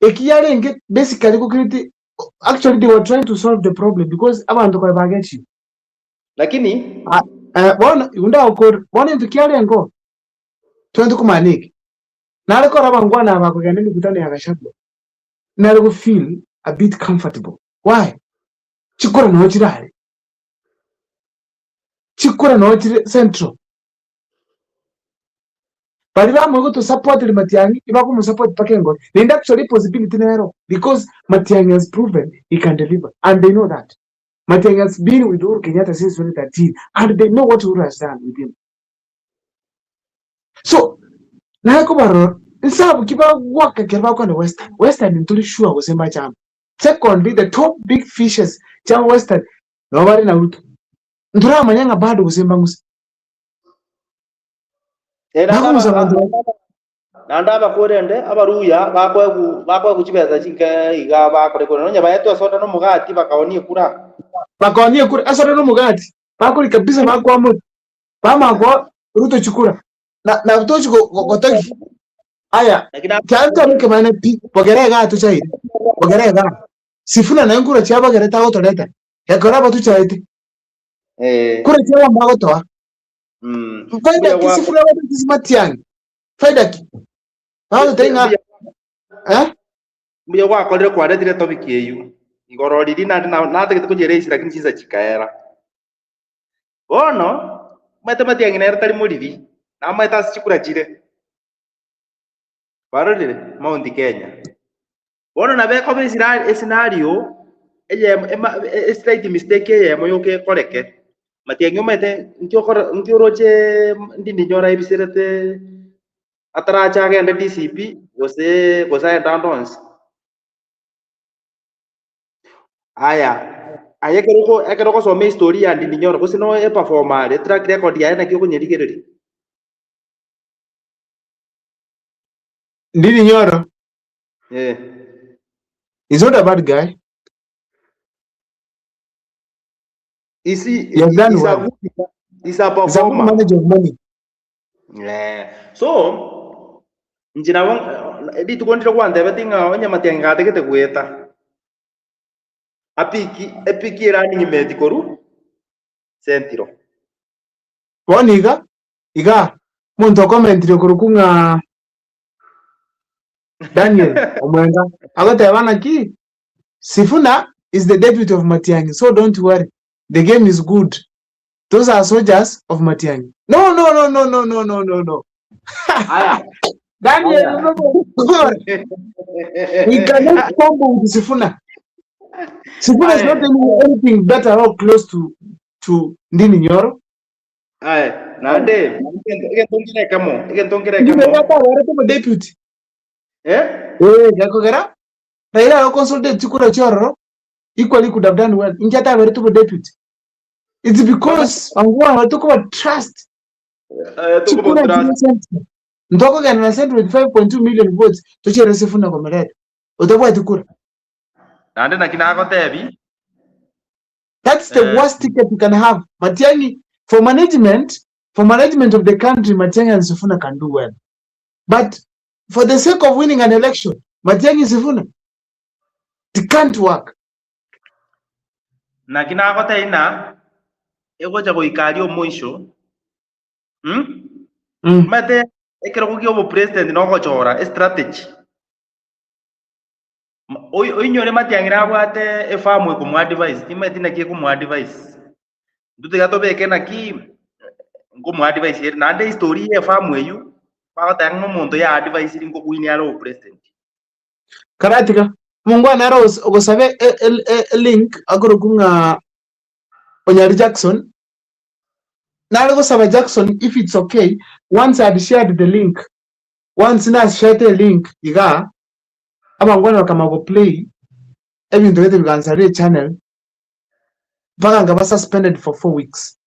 ekiyarenge basically ko create actually they were trying to solve the problem because abantu ko bagechi lakini bona unda ukor bona ntukiarengo twende kumaniki nale ko rabangwana abakugenda ni kutane ya Gachagua nale ko feel a bit comfortable why chikora no chirare chikora no chire central bali bamwe to support Matiang'i ibako mu support pakengo and actually possibility nero because Matiang'i has proven he can deliver and they know that Matiang'i has been with Uhuru Kenyatta since 2013, and they know what Uhuru has done with him. So, na yako baro, insabu kiba waka kiba kwa Western. Western ntuli sure kusema chama. Secondly, the top big fishes chama Western nobody na Ruto. Ndura manyanga bado kusema ngusi. Nanda bakorende abaruya bakwe kuchibeza chinga iga bakore kono nya bayeto soda no mugati bakaonie kura asoda no mugati bakuri kabisa bakwa mo bamagwa Ruto chukura na Ruto gotoki aya cyanta muke mane pi bogerega tu chaire bogerega Sifuna na ngura cyaba gereta gotoleta yakora batu chaite kura cyaba magotoa faida kisifuna batu kismatiani faida ki How tenga mbiya wakorire kwaretire topic yeyu igoro riri na tegete kujereisi lakini chiza chikaera bono Matiang'i na tari murithi na maita chikura chire barorire Mount Kenya bono na beko be scenario eye slight mistake ye moyoke koreke Matiang'i mete ntio roche ndindi nyora ibisirete ataracha agenda DCP gose endandons aya ekeroko some historia ndindi nyora gose no performer the track record ya na kyo kunyerigereri Ndindi Nyoro he's not a bad guy. He's a performer, manager of money. So njina wong edi tukondira kwande betinga onya Matiang'i gategete gweta epiki running medikoru sentiro Woniga iga muntu commentire kurukunga Daniel Omwenga agotabana ki Sifuna is the deputy of Matiang'i, so don't worry, the game is good. Those are soldiers of Matiang'i. No. Daniel, we cannot combo with Sifuna. Sifuna is not doing anything better or close to Ndindi Nyoro. Nande igen tongere kamo deputy yakogera Raila consulted Chukura Choro equally could have done well. Injata very to deputy. It's because Angwa talk about trust. Ndoko gana sent with 5.2 million votes to chere Sifuna kwa Meret. Utakuwa Chukura. Nande na kina tebi. That's the worst ticket you can have. Matiang'i, for management of the country, Matiang'i and Sifuna can do well. But for the sake of winning an election, Matiang'i and Sifuna, it can't work. Na kina ina egoja go ikario moisho. Mate ekero kugio bo president no go chora strategy. Oinyore Matiang'i rabwate efamu ko mu advice imetina kie ko mu advice ndute gato beke na ki ko mu advice yer na de story efamu eyu ba ta ngo muntu ya advice ringo kuini alo president Karatika mungu anaro ogosabe link agoro kunga Onyari Jackson na go saba Jackson if it's okay once I had shared the link once na shared the link iga abangwana kama go play ebintu bete biganzare channel baganga ba suspended for 4 weeks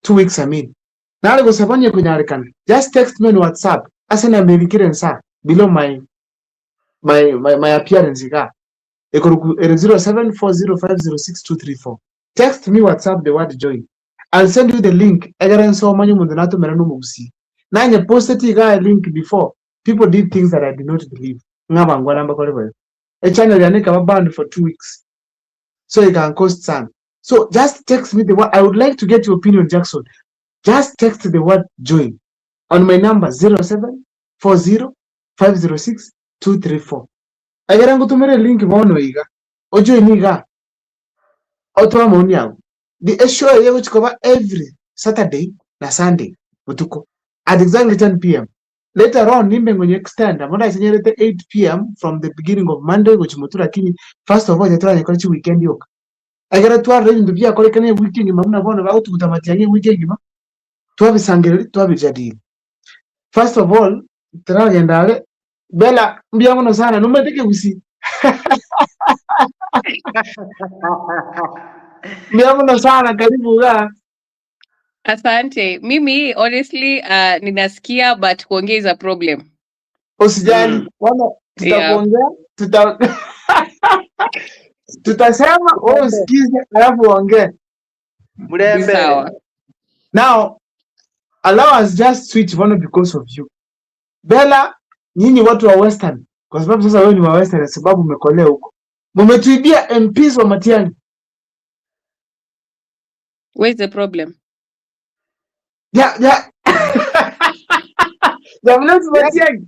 2 weeks I mean na go sabanye kunyarikana just text me on WhatsApp asena mebikire nsa below my appearance iga ekuru 0740506234 text me WhatsApp the word join. I'll send you the link. So Nanya posted a link before. People did things that I did not believe. A channel you banned for 2 weeks. So it can cost some. So just text me the word. I would like to get your opinion, Jackson. Just text the word join on my number 0740506234. I get to a link or join Otoa maoni yangu. The show which cover every Saturday na Sunday utuko at exactly 10 p.m. Later on nimbe ngonye extend amona isenyerete 8 p.m. from the beginning of Monday which mutura kini first of all jatara nyakolichi weekend yoka agera twara ibintu byakorekane weekend mamuna bona baho tutamatianye weekend ma twabisangire twabijadili. First of all taragendale bela mbiamono sana numeteke gusi mbiamono sana karibu ga. Asante. Mimi honestly ninasikia but kuongea is a problem. Usijali wana tutakuongea tutasema usikize alafu ongea. Sawa. Now allow us just switch one because of you. Bella, nyinyi watu wa Western, kwa sababu sasa wewe ni wa Western sababu umekolea huko. Mmetuibia MPs wa Matiang'i. Where's the problem? Yeah. Matiang'i.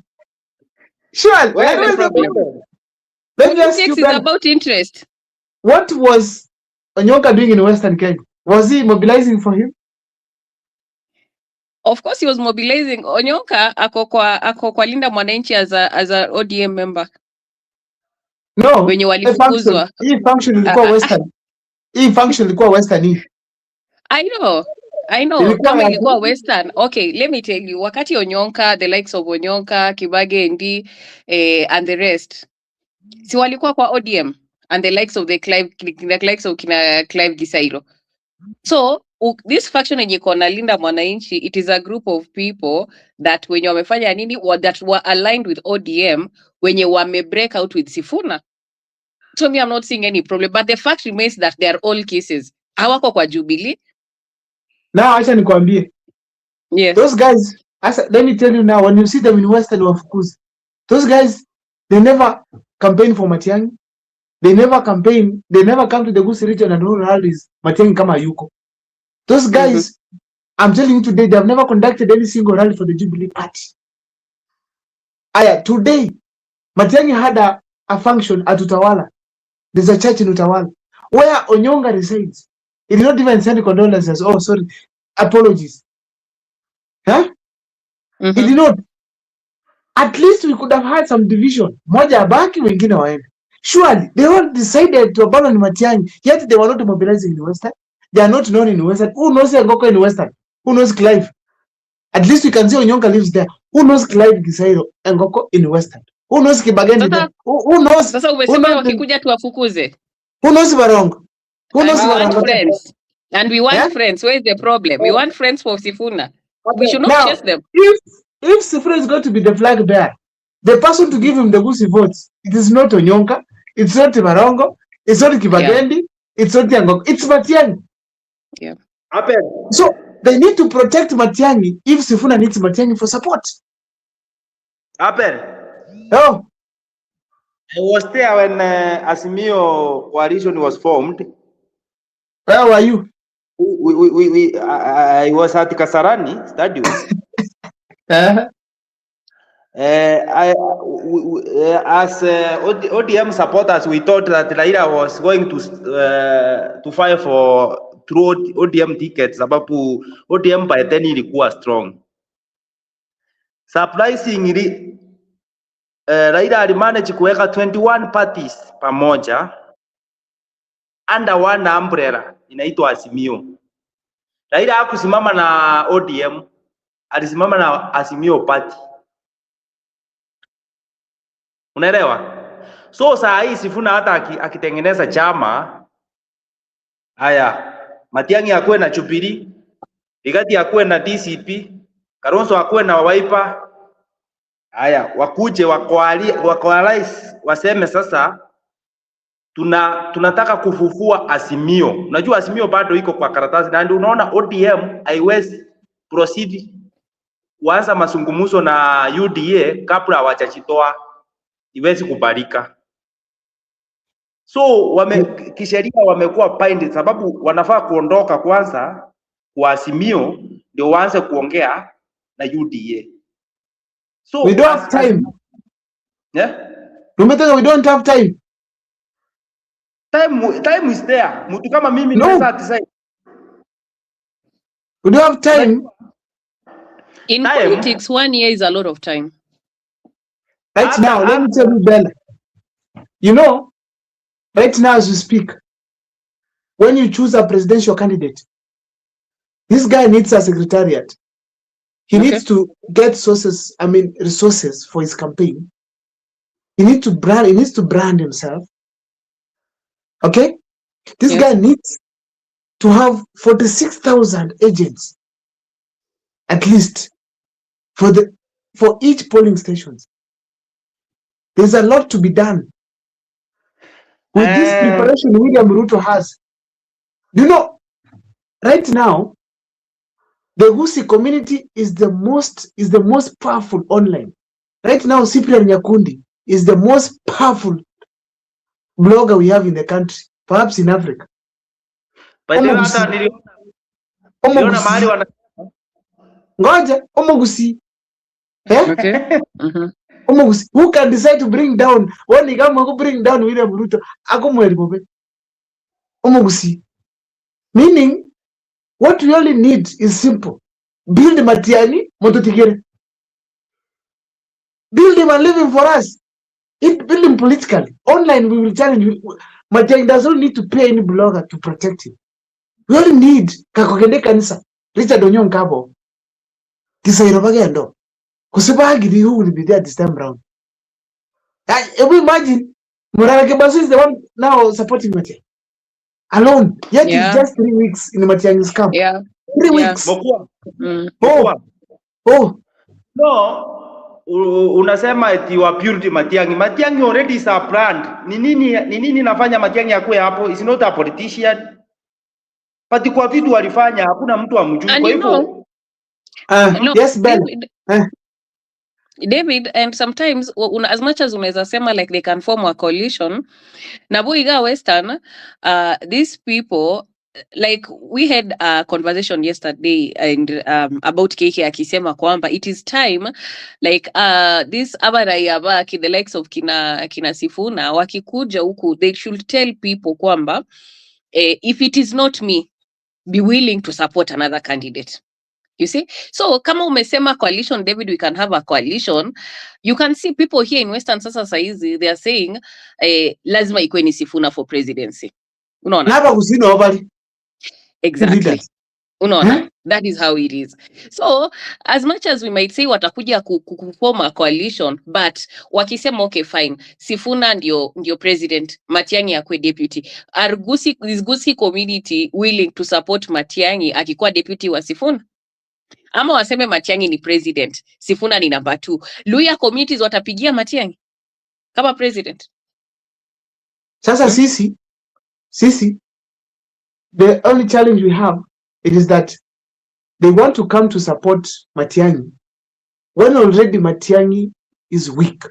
Sure. Where's the problem? Let me ask you, it's about interest. What was Onyonka doing in Western Kenya? Was he mobilizing for him? Of course he was mobilizing. Onyonka ako kwa Linda Mwananchi as a ODM member. No. Wenye walifukuzwa. Hii function ilikuwa Western. Hii function ilikuwa Western hii. I know. Kama ilikuwa Western. Okay, let me tell you. Wakati Onyonka, the likes of Onyonka, Kibage ND, and the rest. Si walikuwa kwa ODM and the likes of kina Clive Gisairo. So this faction yenye kona Linda Mwananchi, it is a group of people that wenye wamefanya nini that were aligned with ODM wenye wame break out with Sifuna. So me, I'm not seeing any problem, but the fact remains that they are all cases. Hawako kwa Jubilee. Now acha nikwambie. Yes. Those guys, let me tell you now, when you see them in Western wafukuzi, those guys, they never campaign for Matiang'i. They never come to the Gusii region and hold rallies Matiang'i kama yuko. Those guys, I'm telling you today, they have never conducted any single rally for the Jubilee Party. Today, Matiang'i had a function at Utawala. There's a church in Utawala where Onyonga resides. He did not even send condolences. Oh, sorry, apologies. Huh? He did not. At least we could have had some division. Moja abaki, wengine waende. Surely, they all decided to abandon Matiang'i, yet they were not mobilizing in Western. They are not known in Western. Who knows Ngoko in Western? Who knows Clive? At least we can see Onyonka lives there. Who knows Clive Gisairo and Ngoko in Western? Who knows Kibageni there? Who knows? Sasa umesema wakikuja tuwafukuze. Who knows Barongo? Who knows Barongo? Friends. And we want friends. Where is the problem? We want friends for Sifuna. We should not chase them. If Sifuna is going to be the flag bearer, the person to give him the Gusii votes, it is not Onyonka, it's not Barongo, it's not Kibageni, it's not Ngoko, it's Matiang'i. Yeah. So they need to protect Matiang'i if Sifuna needs Matiang'i for support. Oh. I was there when Azimio coalition was formed. Where were you? I was at Kasarani Stadium. As ODM supporters, we thought that Raila was going to fight for through ODM tickets, sababu ODM by then ilikuwa strong. Surprisingly, Raila alimanage kuweka 21 parties pamoja under one umbrella inaitwa Azimio. Raila hakusimama na ODM, alisimama na Azimio party. Unaelewa? So saa hii Sifuna hata akitengeneza chama haya, Matiang'i akuwe na Jubilee, Rigathi akuwe na DCP, Kalonzo akuwe na Wiper. Haya, wakuje wakoalize waseme sasa tunataka kufufua Azimio. Unajua Azimio bado iko kwa karatasi na ndio unaona ODM haiwezi proceed kuanza mazungumzo na UDA kabla hawajachitoa, iwezi kubalika. So kisheria wamekuwa bind sababu wanafaa kuondoka kwanza kwa Azimio ndio waanze kuongea na UDA. So we don't have time. Yeah? We don't have time. Time is there. Mtu kama mimi naweza decide. We don't have time. In politics, 1 year is a lot of time. Right now, let me tell you, Bella. You know, right now as we speak, when you choose a presidential candidate, this guy needs a secretariat. He needs to get resources for his campaign. He needs to brand himself. Okay? This guy needs to have 46,000 agents at least for each polling stations. There's a lot to be done with this preparation William Ruto has. You know, right now, the Gusii community is the most powerful online. Right now, Cyprian Nyakundi is the most powerful blogger we have in the country, perhaps in Africa. Ngoja, Gusii. Okay. Who can decide to bring down? When you come bring down William Ruto, Gusii. Meaning, what we only need is simple. Build Matiang'i, Mototigere. Build him and leave him for us. Build him politically. Online, we will challenge him. Matiang'i does not need to pay any blogger to protect him. We only need Kakokende Kanisa, Richard Onyonkabo, Kisairo Bagendo. Kusibagiri, who will be there this time round. We imagine Murara Kebasu is the one now supporting Matiang'i. Alone. Yet it's just 3 weeks in the Matiang'i's camp. 3 weeks. No, unasema eti wa purity Matiang'i. Matiang'i already is a brand. Ni nini nafanya Matiang'i akue hapo? Is not a politician. But kwa vitu walifanya hakuna mtu amjui. Kwa hivyo yes, Ben. David, and sometimes as much as unaweza sema like they can form a coalition, na Boiga Western, these people, like we had a conversation yesterday and about KK akisema kwamba it is time like this abarayabaki the likes of kina Sifuna wakikuja huku they should tell people kwamba if it is not me, be willing to support another candidate. You see? So, kama umesema coalition, David, we can have a coalition. You can see people here in Western sasa saizi, they are saying, lazima ikuwe ni Sifuna for presidency. Unaona? Napa kusino obali. Exactly. Unaona? That is how it is. So, as much as we might say watakuja kuform a coalition, but wakisema okay fine, Sifuna ndio president, Matiang'i akwe deputy. Is Gusii community willing to support Matiang'i akikuwa deputy wa Sifuna? Ama waseme Matiang'i ni president, Sifuna ni number 2. Luya communities watapigia Matiang'i kama president. Sasa sisi, the only challenge we have is that they want to come to support Matiang'i when already Matiang'i is weak.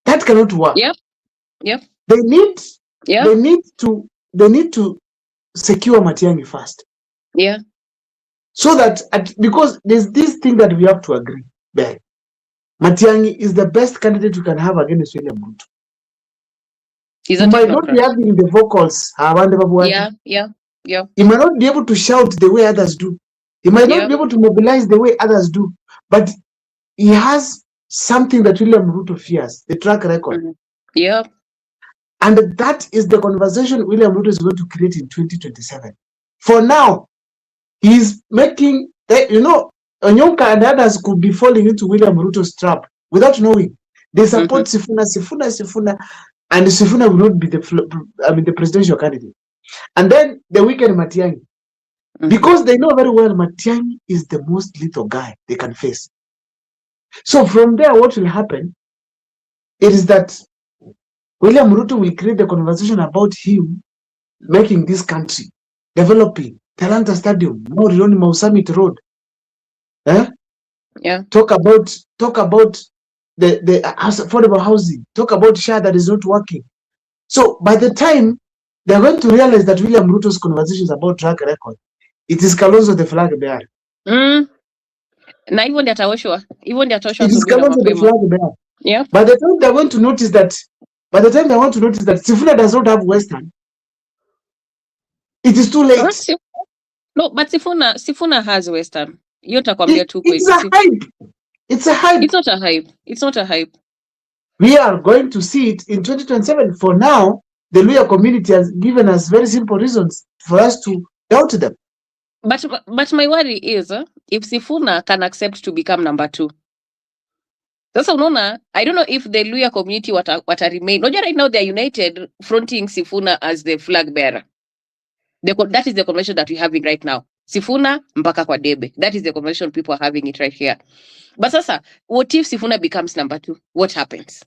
That cannot work. Yep. They need to secure Matiang'i first. Yeah. So that because there's this thing that we have to agree, Ben. Matiang'i is the best candidate you can have against William Ruto. He might not be having the vocals. Yeah. He might not be able to shout the way others do. He might not be able to mobilize the way others do. But he has something that William Ruto fears, the track record. Yeah. And that is the conversation William Ruto is going to create in 2027. For now, he's making, Onyonka and others could be falling into William Ruto's trap without knowing. They support Sifuna, and Sifuna will not be the presidential candidate. And then the wicked Matiang'i, because they know very well Matiang'i is the most lethal guy they can face. So from there, what will happen is that William Ruto will create the conversation about him making this country, developing Talanta Stadium, Morioni Mau Summit Road. Talk about the affordable housing. Talk about SHA that is not working. So by the time they're going to realize that William Ruto's conversations about track record, it is Kalonzo the flag bearer. Na hivyo ndio ataoshwa. It is Kalonzo the flag bearer. Yeah. By the time they want to notice that Sifuna does not have Western, it is too late. No, but Sifuna has Western. It's a hype. It's a hype. It's not a hype. We are going to see it in 2027. For now, the Luhya community has given us very simple reasons for us to doubt them. But my worry is if Sifuna can accept to become number 2. Sasa unaona, I don't know if the Luhya community wata remain. Unajua right now they are united fronting Sifuna as the flag bearer. That is the conversation that we're having right now. Sifuna mpaka kwa debe. That is the conversation people are having it right here. But sasa, what if Sifuna becomes number 2? What happens?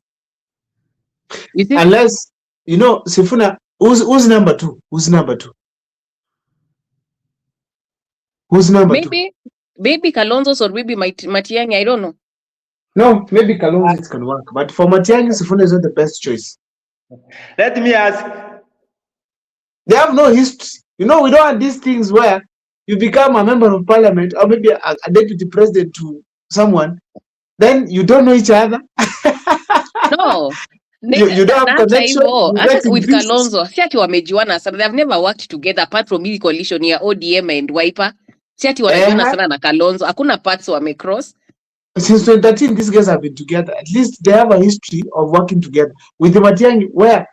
You think? Unless, Sifuna, who's number 2? Who's number 2? Who's number 2? Maybe Kalonzo or maybe Matiang'i, I don't know. No, maybe Kalonzo it can work. But for Matiang'i, Sifuna is not the best choice. Let me ask. They have no history. We don't want these things where you become a member of parliament or maybe a deputy president to someone, then you don't know each other. No. You don't have connection. With Kalonzo, si ati wamejuana sana. They have never worked together apart from hii coalition ya ODM and Wiper. Si ati wanajuana sana na Kalonzo. Hakuna parts wamecross. Since 2013, these guys have been together. At least they have a history of working together. With Matiang'i, where?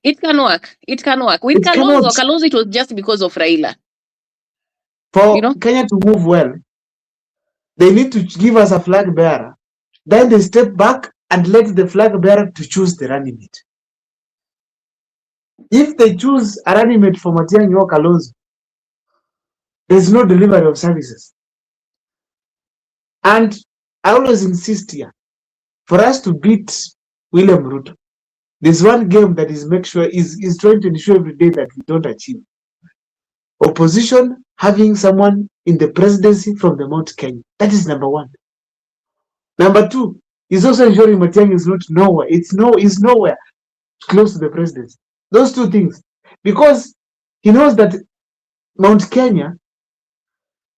It can work. With Kalonzo, it was just because of Raila. For Kenya to move well, they need to give us a flag bearer. Then they step back and let the flag bearer to choose the running mate. If they choose a running mate for Matiang'i or Kalonzo, there's no delivery of services. And I always insist here, for us to beat William Ruto, there's one game that is trying to ensure every day that we don't achieve. Opposition having someone in the presidency from the Mount Kenya. That is number 1. Number 2 is also ensuring Matiang'i is not nowhere. Is nowhere close to the presidency. Those 2 things. Because he knows that Mount Kenya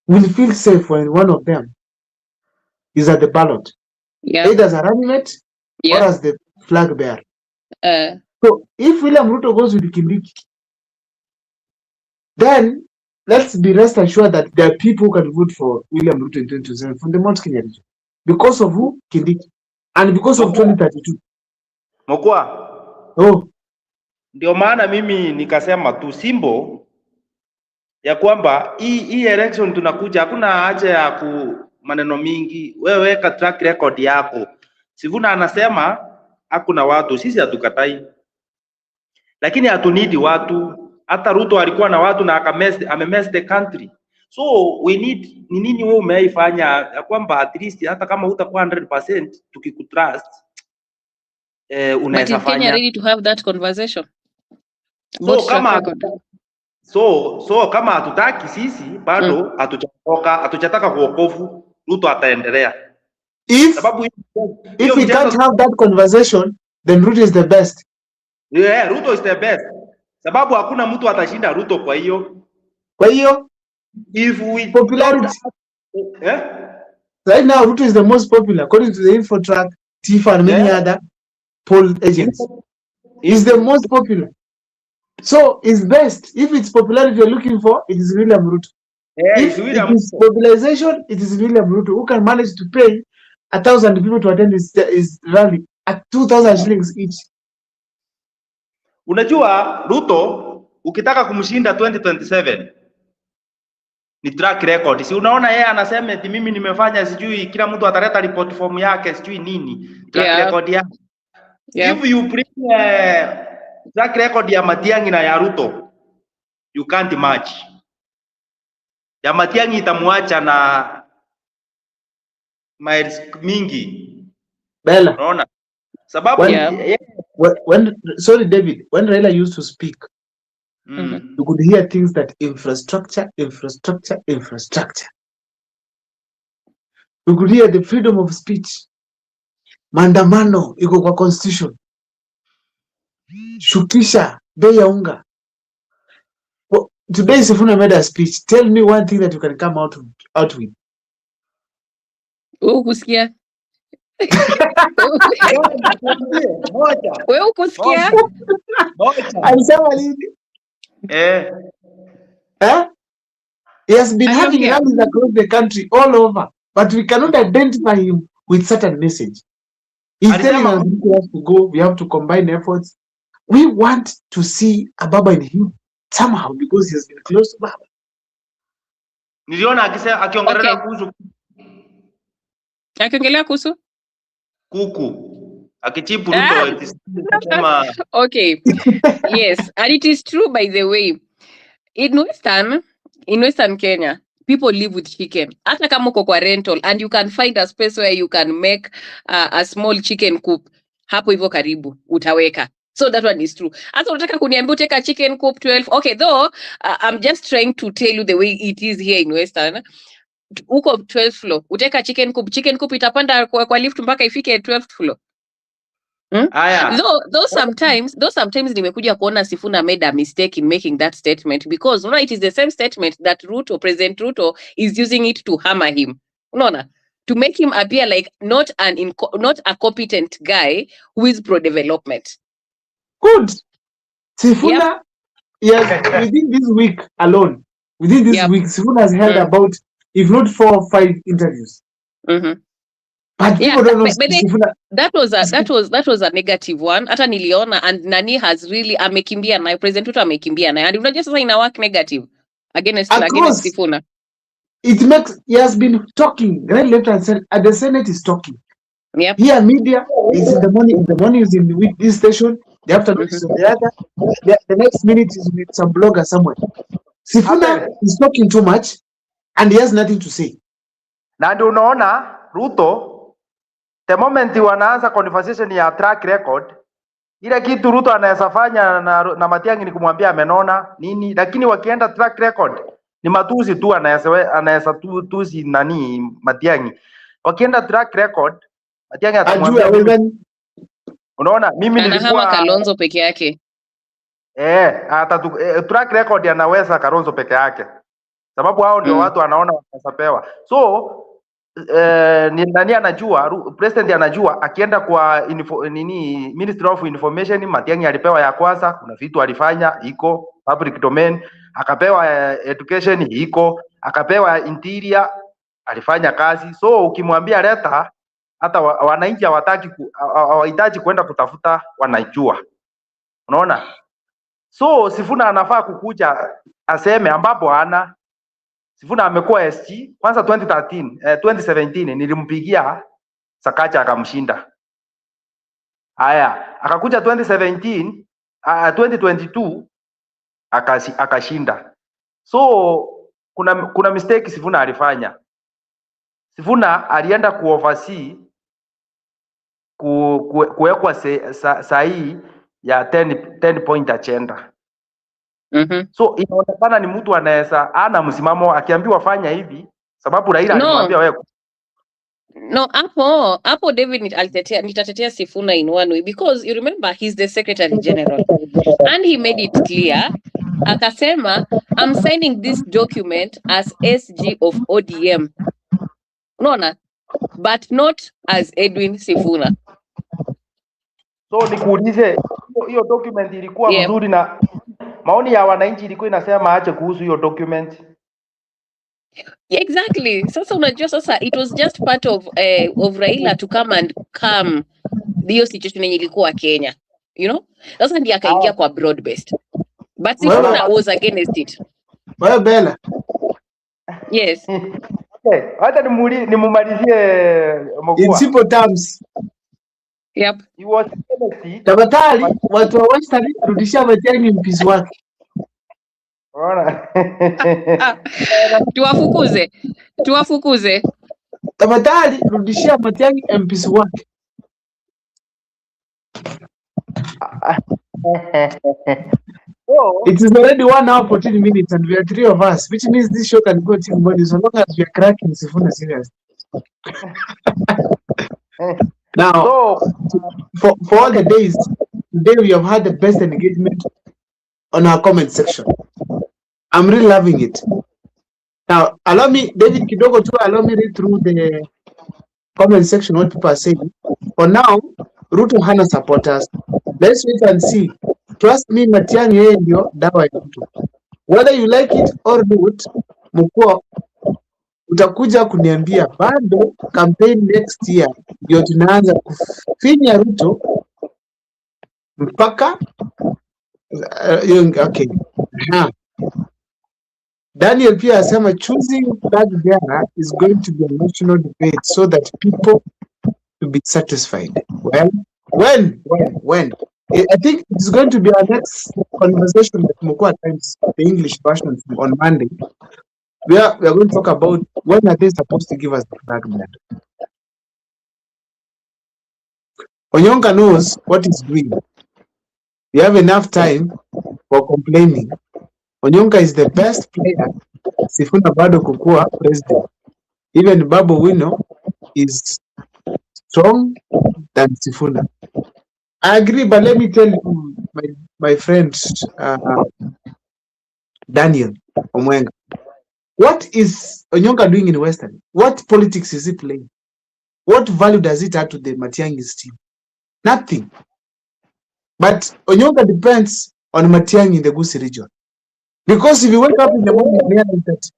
will feel safe when one of them is at the ballot. Yeah. Either as a running mate or as the flag bearer. So if William Ruto goes with Kindiki, then let's be rest assured that there are people who can vote for William Ruto in 2027 from the Mount Kenya region. Because of who? Kindiki. And because of 2032. Mokwa. Ndio maana mimi nikasema tu simbo ya kwamba hii election tunakuja, hakuna haja ya maneno mingi. Wewe weka track record yako. Sifuna anasema hakuna watu, sisi hatukatai. Lakini hatunidi watu. Hata Ruto alikuwa na watu na amemess the country. So we need ni nini wewe umeifanya ya kwamba at least hata kama utakuwa 100% tukikutrust unaweza fanya. Kenya ready to have that conversation. So kama hatutaki sisi bado hatujataka kuokovu, Ruto ataendelea. If we can't have that conversation, then Ruto is the best. Yeah, Ruto is the best. Sababu hakuna mtu atashinda Ruto kwa hiyo. If we popularity. Right now Ruto is the most popular according to the Infotrack, TIFA and many other poll agents. He's the most popular. So it's best. If it's popularity you're looking for, it is William Ruto. Yeah, if it is popularization, it is William Ruto, who can manage to pay 1,000 people to attend his rally at 2,000 shillings each. Unajua Ruto ukitaka kumshinda 2027 ni track record. Si unaona yeye anasema eti mimi nimefanya sijui kila mtu ataleta report form yake sijui nini. Track record yake. If you bring track record ya Matiang'i na ya Ruto, you can't match. Ya Matiang'i itamwacha na miles mingi. Bella. Unaona? Sababu sorry David, when Raila used to speak, you could hear things that infrastructure. You could hear the freedom of speech. Maandamano iko kwa constitution. Shukisha bei ya unga. Well, today Sifuna made a speech. Tell me one thing that you can come out with. Kusikia. Wewe kusikia? Alisema nini? He has been having rallies across the country, all over, but we cannot identify him with certain message. He's telling us to go, we have to combine efforts. we want to see a Baba in him somehow because he has been close to Baba. Niliona akiongelea kuhusu akiongelea kuhusu kuku akichipu Ruto akisema okay. Yes, and it is true, by the way. In Western Kenya, people live with chicken. Hata kama uko kwa rental and you can find a space where you can make a small chicken coop, hapo hivyo karibu utaweka. So that one is true. Hata unataka kuniambia uteka chicken coop 12. Okay, though I'm just trying to tell you the way it is here in Western. Uko 12th floor, uteka chicken coop itapanda kwa lift mpaka ifike 12th floor. Though sometimes nimekuja kuona Sifuna made a mistake in making that statement, because it is the same statement that President Ruto is using it to hammer him. To make him appear like not a competent guy who is pro-development. Good. Sifuna, yes, within this week alone, week, Sifuna has held about, if not 4 or 5 interviews. But people don't know Sifuna. That was a negative one. Hata niliona, and Nani has really amekimbia na President Ruto amekimbia na, and unajua sasa ina work negative against Sifuna. He has been talking right, left and center, and the Senate is talking. Yep. Here media is in the morning is in this station, the afternoon is on the other, the next minute is with some blogger somewhere. Sifuna is talking too much and he has nothing to say. Na ndio unaona Ruto, the moment wanaanza conversation ya track record, ile kitu Ruto anaweza fanya na Matiang'i ni kumwambia amenona nini, lakini wakienda track record ni matusi tu, anaweza tusi nani Matiang'i. Wakienda track record, Matiang'i atamwambia, unaona mimi nilikuwa Kalonzo peke yake. Track record anaweza Kalonzo peke yake, sababu hao ndio watu wanaona watapewa. So ni nani anajua, president anajua, akienda kwa Ministry of Information, Matiang'i alipewa ya kwanza, kuna vitu alifanya iko public domain, akapewa education iko, akapewa interior, alifanya kazi. So ukimwambia leta, hata wananchi hawahitaji kwenda kutafuta, wanajua. Unaona? So Sifuna anafaa kukuja aseme, ambapo Sifuna amekuwa SG kwanza 2017 nilimpigia Sakaja akamshinda. Haya, akakuja 2022 akashinda. So kuna mistake Sifuna alifanya. Sifuna alienda kuoversee kuwekwa sahihi ya 10 point agenda. So inaonekana ni mtu anaweza ana msimamo, akiambiwa fanya hivi, sababu Raila alimwambia wewe. No, hapo David nitatetea Sifuna in one way, because you remember he's the Secretary General and he made it clear, akasema I'm signing this document as SG of ODM. Unaona? But not as Edwin Sifuna. So nikuulize, hiyo document ilikuwa nzuri na maoni ya wananchi ilikuwa inasema aje kuhusu hiyo document? Exactly. Sasa unajua, sasa it was just part of Raila to come and calm the situation yenye ilikuwa Kenya, sasa ndiye akaingia kwa broad based, but Sifuna was against it. Well, Bella. Yes. Okay, hata nimumalizie Mogua. In simple terms. Yep. He was tafadhali watu wa Western rudishia Matiang'i mpisi wake. Tuwafukuze. Tafadhali rudishia Matiang'i mpisi wake. It is already 1 hour 14 minutes and we are 3 of us, which means this show can go till morning so long as we are cracking Sifuna serious. Now, for all the days, today we have had the best engagement on our comment section. I'm really loving it. Now, allow me, David Kidogo, to allow me read through the comment section what people are saying. For now, Ruto hana supporters. Let's wait and see. Trust me, Matiang'i yeye ndio dawa ya Ruto. Whether you like it or not, mkuu utakuja kuniambia bado campaign next year ndio tunaanza kufinya Ruto mpaka okay. Daniel pia asema choosing flag bearer is going to be a national debate so that people to be satisfied. Well, when? I think it's going to be our next conversation with Mukwa Times, the English version on Monday. We are going to talk about when are they supposed to give us the flag bearer. Onyonka knows what he's doing. We have enough time for complaining. Onyonka is the best player. Sifuna bado kukua president. Even Babu Wino is strong than Sifuna. I agree, but let me tell you, my friend Daniel Omwenga, what is Onyonka doing in Western? What politics is he playing? What value does it add to the Matiang'i's team? Nothing. But Onyonka depends on Matiang'i in the Gusii region. Because if you wake up in the morning and realize that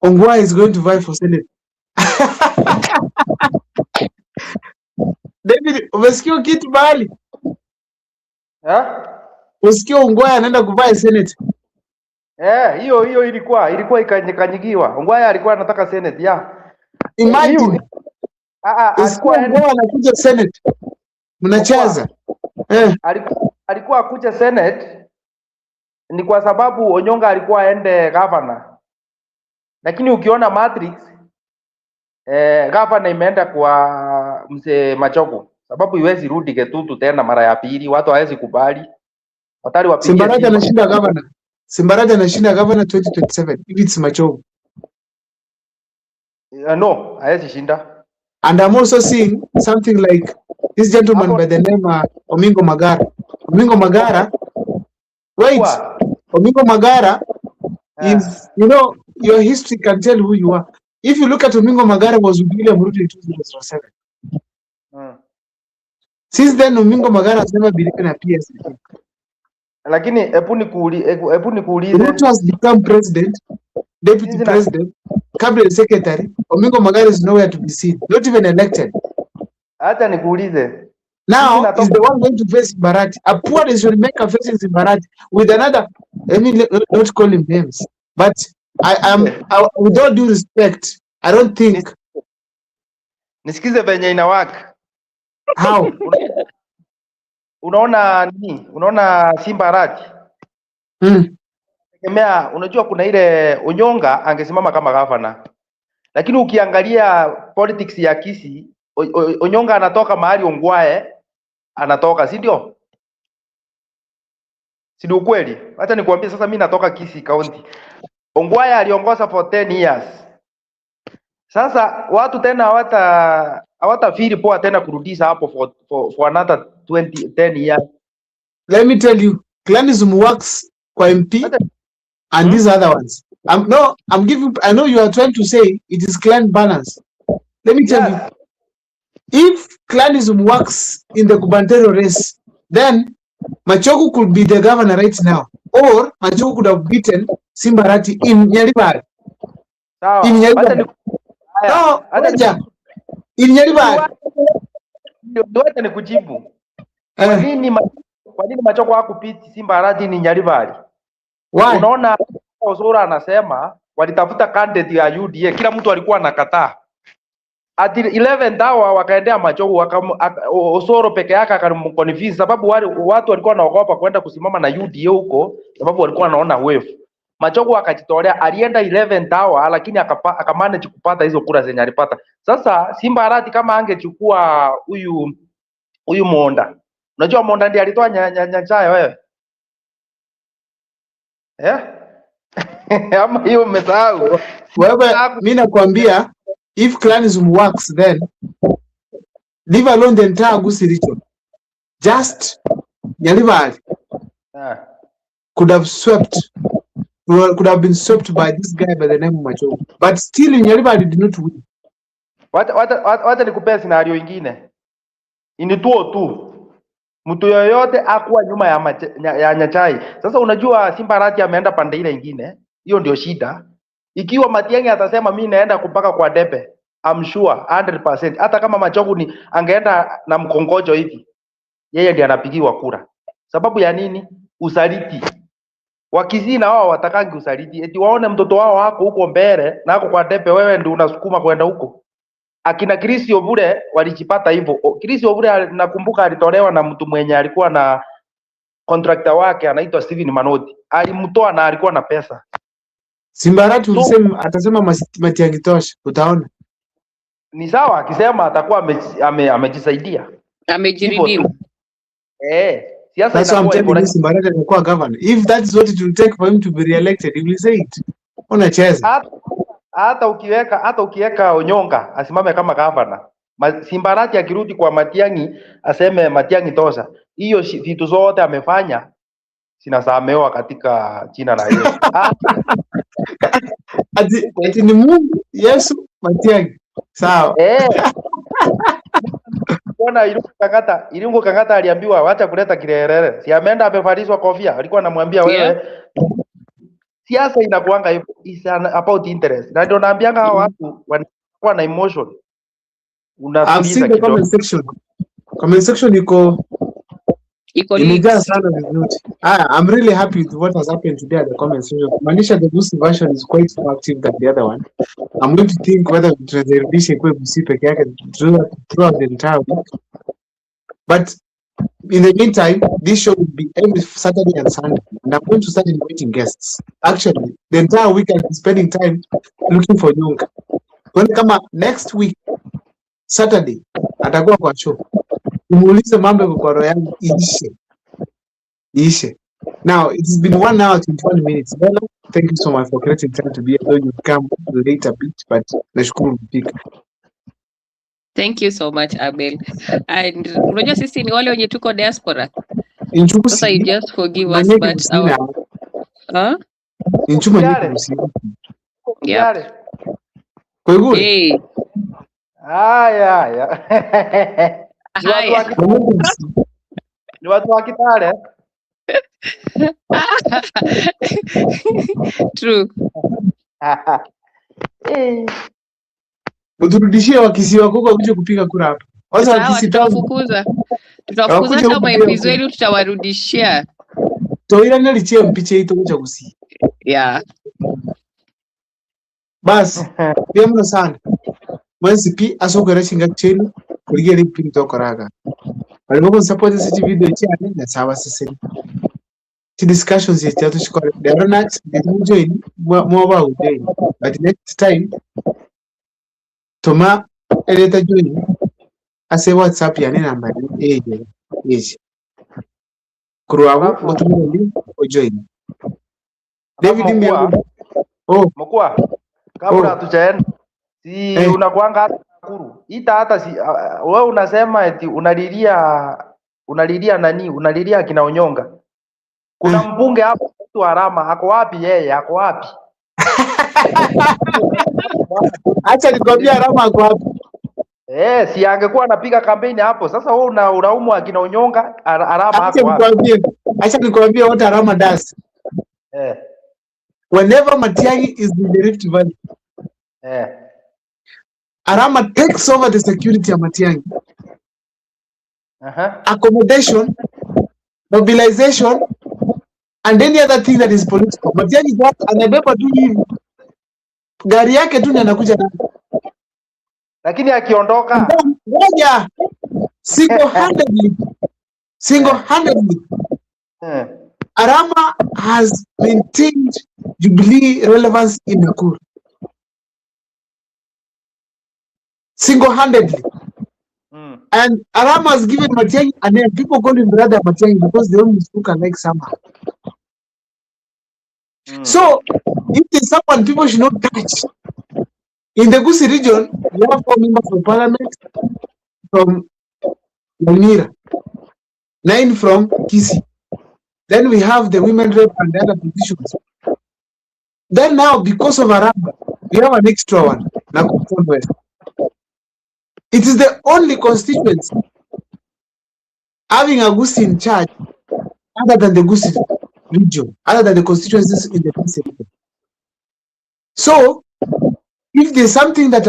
Ongwae is going to vie for Senate. David, umesikia kitu bali? Usikia Ongwae anaenda kuvaa Senate? Hiyo ilikuwa ikanyigiwa. Ongwae alikuwa anataka Senate, Imagine. Alikuwa anakuja Senate. Mnacheza. Alikuwa akuja Senate ni kwa sababu Onyonga alikuwa aende governor. Lakini ukiona matrix governor imeenda kwa mzee Machogu, sababu iwezi rudi Getutu tena mara ya pili, watu hawezi kubali. Watari wapigie Simbaraja anashinda governor. Simbaraja anashinda governor 2027 if it's Machogu. No, hawezi shinda. And I'm also seeing something like this gentleman by the name Omingo Magara. Omingo Magara, wait, Omingo Magara is, you know, your history can tell who you are. If you look at Omingo Magara was with William Ruto in 2007. Since then, Omingo Magara has never been in a PS. Lakini epu nikuulize. Ruto has become president, deputy president, cabinet secretary. Omingo Magara is nowhere to be seen, not even elected. Hata nikuulize. Now is the one going to face Simbarati. A poor decision-maker facing Simbarati with another. I mean, not call him names, but with all due respect, I don't think. Nisikize venye inawaka. How? Unaona nini? Unaona Simbarati? Tegemea, unajua kuna ile Onyonga angesimama kama gavana. Lakini ukiangalia politics ya Kisii, Onyonga anatoka mahali Ongwae anatoka, si ndio? Si ndio kweli? Acha nikwambie sasa, mimi natoka Kisii County. Ongwae aliongoza for 10 years. Sasa watu tena hawatafiri poa tena kurudisha hapo for another 10 years. Let me tell you, clanism works kwa MP and these other ones. I know you are trying to say it is clan balance. Let me tell you, if clanism works in the gubernatorial race, then Machogu could be the governor right now, or Machogu could have beaten Simbarati in Nyaribari. In Nyaribari. No, in Nyaribari. Ndio hata nikujibu. Kwa nini Machogu hakupiti Simbarati ni Nyaribari? Unaona Osoro anasema walitafuta candidate ya UDA, kila mtu alikuwa anakataa. At 11th hour wakaendea Machogu, Osoro peke yake akamconvince, sababu watu walikuwa wanaogopa kwenda kusimama na UDA huko sababu walikuwa wanaona wave. Machogu akajitolea, alienda 11th hour lakini akamanage kupata hizo kura zenye alipata. Sasa Simbarati kama angechukua huyu Monda. Unajua Monda ndiye alitoa Nyanchae wewe? Ama hiyo umesahau. Wewe mimi nakwambia, if clanism works, then leave alone the entire Gusii region. Just Nyaribari could have been swept by this guy by the name of Machogu. But still Nyaribari did not win. Wacha nikupea scenario ingine. Inituo tu. Mtu yoyote akuwa nyuma ya Nyanchai. Sasa unajua Simbarati ameenda pande ile ingine. Hiyo ndio shida. Ikiwa Matiang'i atasema mimi naenda kupaka kwa debe, I'm sure 100%. Hata kama Machogu angeenda na mkongojo hivi, yeye ndiye anapigiwa kura. Sababu ya nini? Usaliti. Wakisii na wao watakangi usaliti. Eti waone mtoto wao wako huko mbele na ako kwa debe, wewe ndio unasukuma kwenda huko. Akina Chris Ovule walijipata hivyo. Chris Ovule nakumbuka alitolewa na mtu mwenye alikuwa na contractor wake anaitwa Steven Manoti. Alimtoa na alikuwa na pesa. Simbarati ulisema atasema Matiang'i tosha, utaona. Ni sawa akisema atakuwa amejisaidia. Amejiridimu. Siasa inakuwa hivyo. Simbarati atakuwa governor. If that is what it will take for him to be re-elected, he will say it. Unacheza. Hata ukiweka Onyonga asimame kama governor. Simbarati akirudi kwa Matiang'i aseme Matiang'i tosha. Hiyo vitu zote amefanya sinasamehewa katika jina la Yesu. Ati ni Mungu, Yesu, Matiang'i. Sawa. Kuna Irungu Kangata aliambiwa wacha kuleta kilelele. Si ameenda amevalishwa kofia. Alikuwa anamwambia wewe siasa inakuanga hivyo, is about interest. Na ndio naambianga hao watu wanakuwa na emotion. Unasikiza kidogo. Comment section iko sana vizuri. I'm really happy with what has happened today at the comment section. Manisha, the Busi version is quite more active than the other one. I'm going to think whether tutarudisha kwa Busi peke yake throughout the entire week. But in the meantime, this show will be every Saturday and Sunday, and I'm going to start inviting guests. Actually, the entire week I'll be spending time looking for Nyonga. When come up next week, Saturday, atakuwa kwa show. Umuulize mambo kwa roho yangu iishe. Now, it has been 1 hour 21 minutes. Bella, thank you so much for creating time to be here. Though you come late a bit, but nashukuru mpika. Thank you so much, Abel. And unajua sisi ni wale wenye tuko diaspora. So you just forgive us, but yeah. Kwa hiyo ni watu wa Kitale. True. Uturudishie Wakisii wako kuja kupiga kura hapa. Sasa Wakisii tutafukuza kama MP wenu tutawarudishia. Toira nalichia mpiche ito kuja Gusii. Yeah. Bas, bienvenido sana. Mwanzi pi asogera chinga chenu kuligeri pinto koraga. Aliboko support this video channel na sawa sasa. The discussions is to shikore. They are not join more about them. But next time Toma eleta join ase WhatsApp ya namba yes. Kuruawo mutumuli o join. David Mbiago. Mkua. Kabla tujaenda si unakuanga Nakuru. Ita hata si wewe unasema eti unalilia nani? Unalilia kina Onyonga. Kuna mbunge hapo mtu Arama, ako wapi yeye? Ako wapi? Acha nikwambia Arama ako wapi? Si angekuwa anapiga kampeni hapo. Sasa wewe unaumu akina Onyonga, Arama ako wapi? Acha nikwambia what Arama does. Whenever Matiang'i is in the Rift Valley, Arama takes over the security of Matiang'i. Accommodation, mobilization, and any other thing that is political. Matiang'i anabeba tu hivi. Gari yake tu ndiye anakuja nayo. Lakini akiondoka ngoja single-handedly. Arama has maintained Jubilee relevance in Nakuru. Single-handedly. And Arama has given Matiang'i a name. People call him brother Matiang'i because they only spoke like somehow. So, if there's someone people should not touch, in the Gusii region, we have 4 members of parliament from Nyamira, 9 from Kisii. Then we have the women rep and the other positions. Then now, because of Arama, we have an extra one, Nakuru West. It is the only constituency having a Gusii in charge other than the Gusii region, other than the constituencies in the Gusii region. So, if there's something that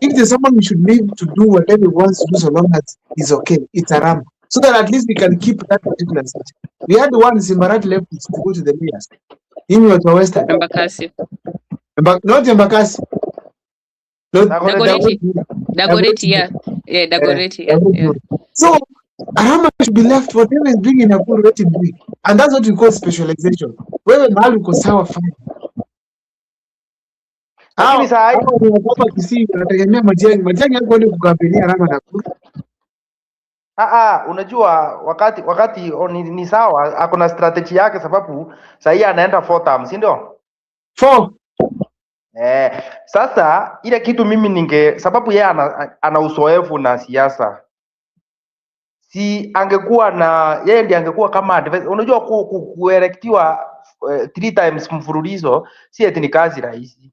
if there's someone we should leave to do whatever he wants to do so long as he's okay, it's Arama. so that at least we can keep that particular seat. We had one Simbarat left to go to the mayors. In your Western. Embakasi. Not Embakasi. Dagoretti, yeah. Yeah, Dagoretti, yeah. So Arama should be left whatever is doing in a good rating doing. And that's what we call specialization. Wewe mahali uko sawa fine. Lakini saa hii hapa Kisii tunategemea Matiang'i hapo ndio kukampenia Arama Nakuru. Unajua wakati ni sawa, akona strategy yake sababu sasa anaenda 4 terms, si ndio? 4. Sasa ile kitu mimi sababu yeye ana uzoefu na siasa. Si angekuwa na yeye ndiye angekuwa kama advisor. Unajua kuelectiwa 3 times mfululizo si eti ni kazi rahisi.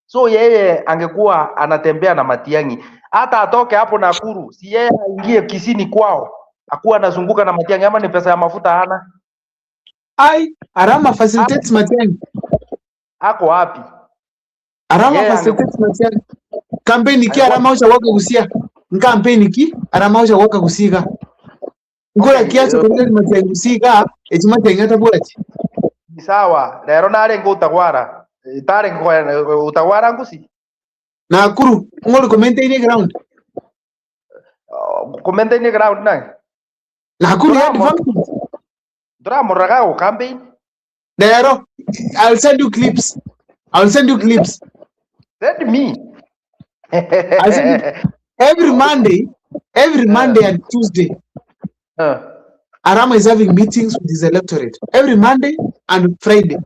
So yeye angekuwa anatembea na Matiang'i. Hata atoke hapo Nakuru, si yeye aingie Kisini kwao. Akuwa anazunguka na Matiang'i, ama ni pesa ya mafuta hana? Arama facilitates Matiang'i. Ako wapi? Arama facilitates Matiang'i. Kampeni ki Arama usha waka gusia. Kampeni ki Arama usha waka gusiga. Ngola kiacho kwa Matiang'i gusiga, Matiang'i ataburachi. Sawa, lero nare ngo utagwara. Tare ngo utagwara ngusi. Nakuru, ngolo comment any ground. Comment any ground na. Nakuru ya development. Dora moraga campaign. Lero, I'll send you clips. Send me. I'll send you. Every Monday and Tuesday. Arama is having meetings with his electorate. Every Monday and Friday.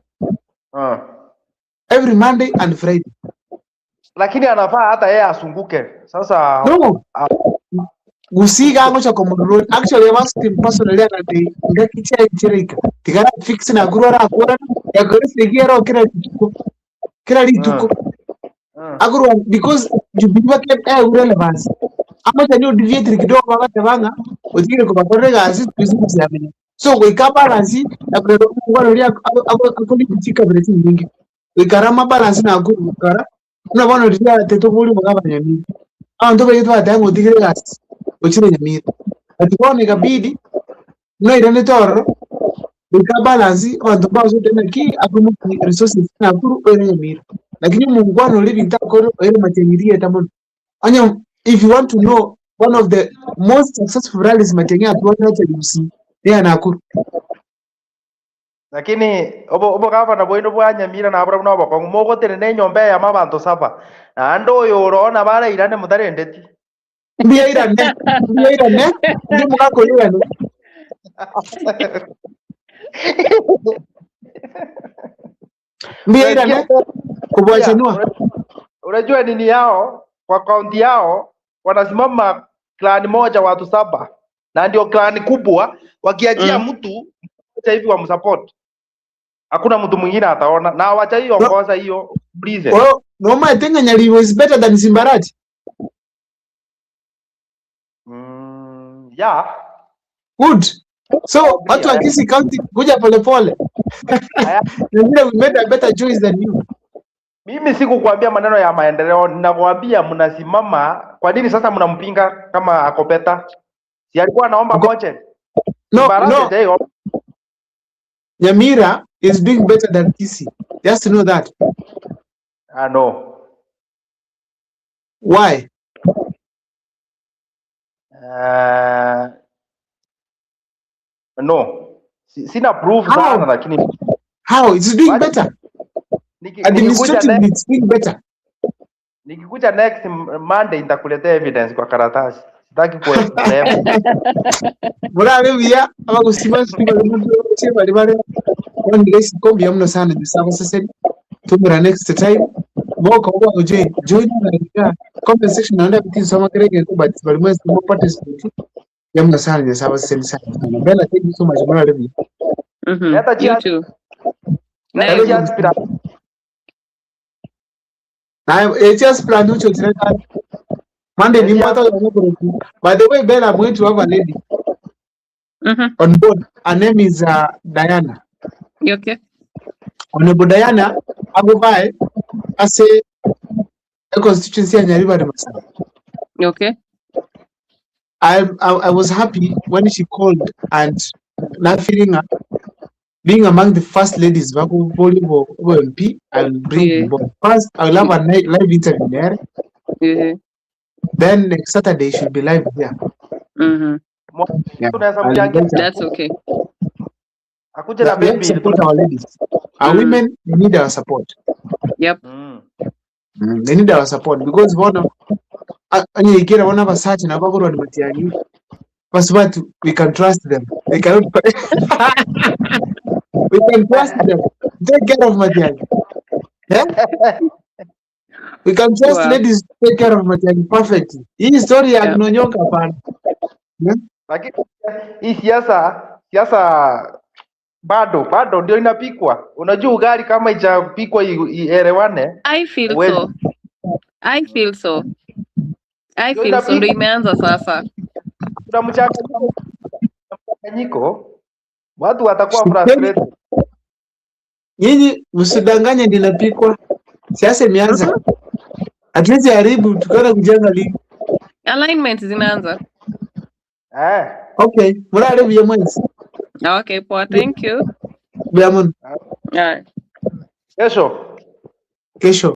Every Monday and Friday. Lakini anafaa hata yeye asunguke. Sasa no. Gusiga ngocha common road. Actually I asked him personally and they ngakicha ichirika. Tigara fix na gurora akora ya gorisi gero kira lituko. Agro because you believe that relevance. Amacha ni deviate kidogo wakati wanga utikire kwa korega assist business ya mimi. So we ka balance na kwa ngoro ya akoni kuchika breathing nyingi. We karama balance na guru kara. Una bana ndio teto buli mugabanya mimi. Ando beto atango utikire gas. Uchire nyamira. Atikone kabidi no irene toro. We ka balance abantu bazo tena ki akumu resources na guru ene nyamira. Lakini mungwano living takoro ene Matiang'i tamon. Anyo, if you want to know one of the most successful rallies Matiang'i atuona you there Nakuru. Lakini obo kaba na boino bwa Nyamira na abra no bako mogo tene nyombe ya mabantu saba. Na ando yoro na bara irane mutarendeti. Mbia irane ndi mugako yano. Mbia irane kubwachanua. Unajua nini yao kwa kaunti yao wanasimama clan moja watu 7 na ndio clan kubwa, wakiachia mtu mmoja hivi wa msupport hakuna mtu mwingine ataona, na wacha hiyo ongoza hiyo breathe. No my thing Nyalivo is better than Simbarati. Yeah. Good. So watu wa Kisii County kuja pole pole. We made a better choice than you. Mimi sikukwambia maneno ya maendeleo, ninakwambia mnasimama. Kwa nini sasa mnampinga kama akopeta? Si alikuwa anaomba moja. No. Nyamira is doing better than Kisii. Just to know that. No. Why? No. Sina proof sana lakini. How? It's doing better. Administratively it's doing better. Nikikuja next Monday nitakuletea evidence kwa karatasi. Sitaki kusema. Bora leo ama kusimama sima bali one days kombi amno sana bisaba sasa tumira next time moko kwa join na comment section naenda kuti soma kirege but bali mwezi mo participate yamna sana bisaba sasa sana bela thank you so much bora leo. You too. Just plan ucho tena Monday ni mata by the way Bella, I'm going to have a lady on board. Her name is Diana. You okay? Honorable Diana Abubai as a constituency and Nyaliva de Masaba. You okay? I was happy when she called and not feeling being among the first ladies who MP and bring but first I'll have a live interview there. Then next Saturday she'll be live here. Yeah. That's okay. We have to support our ladies. Our women, they need our support. Yep. They need our support because one of you get one of a such and but we can trust them. They cannot. We can trust them. Take care of Matiang'i. Yeah? We can trust ladies to take care of Matiang'i perfectly. Hii story ya Gnonyonka hapana. Lakini hii siasa bado ndio inapikwa. Unajua ugali kama ijapikwa ielewane. I feel so. Ndio imeanza sasa. Kuna mchanganyiko. Watu watakuwa frustrated. Nyinyi msidanganye ndinapikwa. Siasa imeanza. Hatuwezi haribu tukaanza kujenga lini. Alignment zinaanza. Okay, murale vya mwezi. Okay, poa, thank you. Biamon. Yeah. Kesho.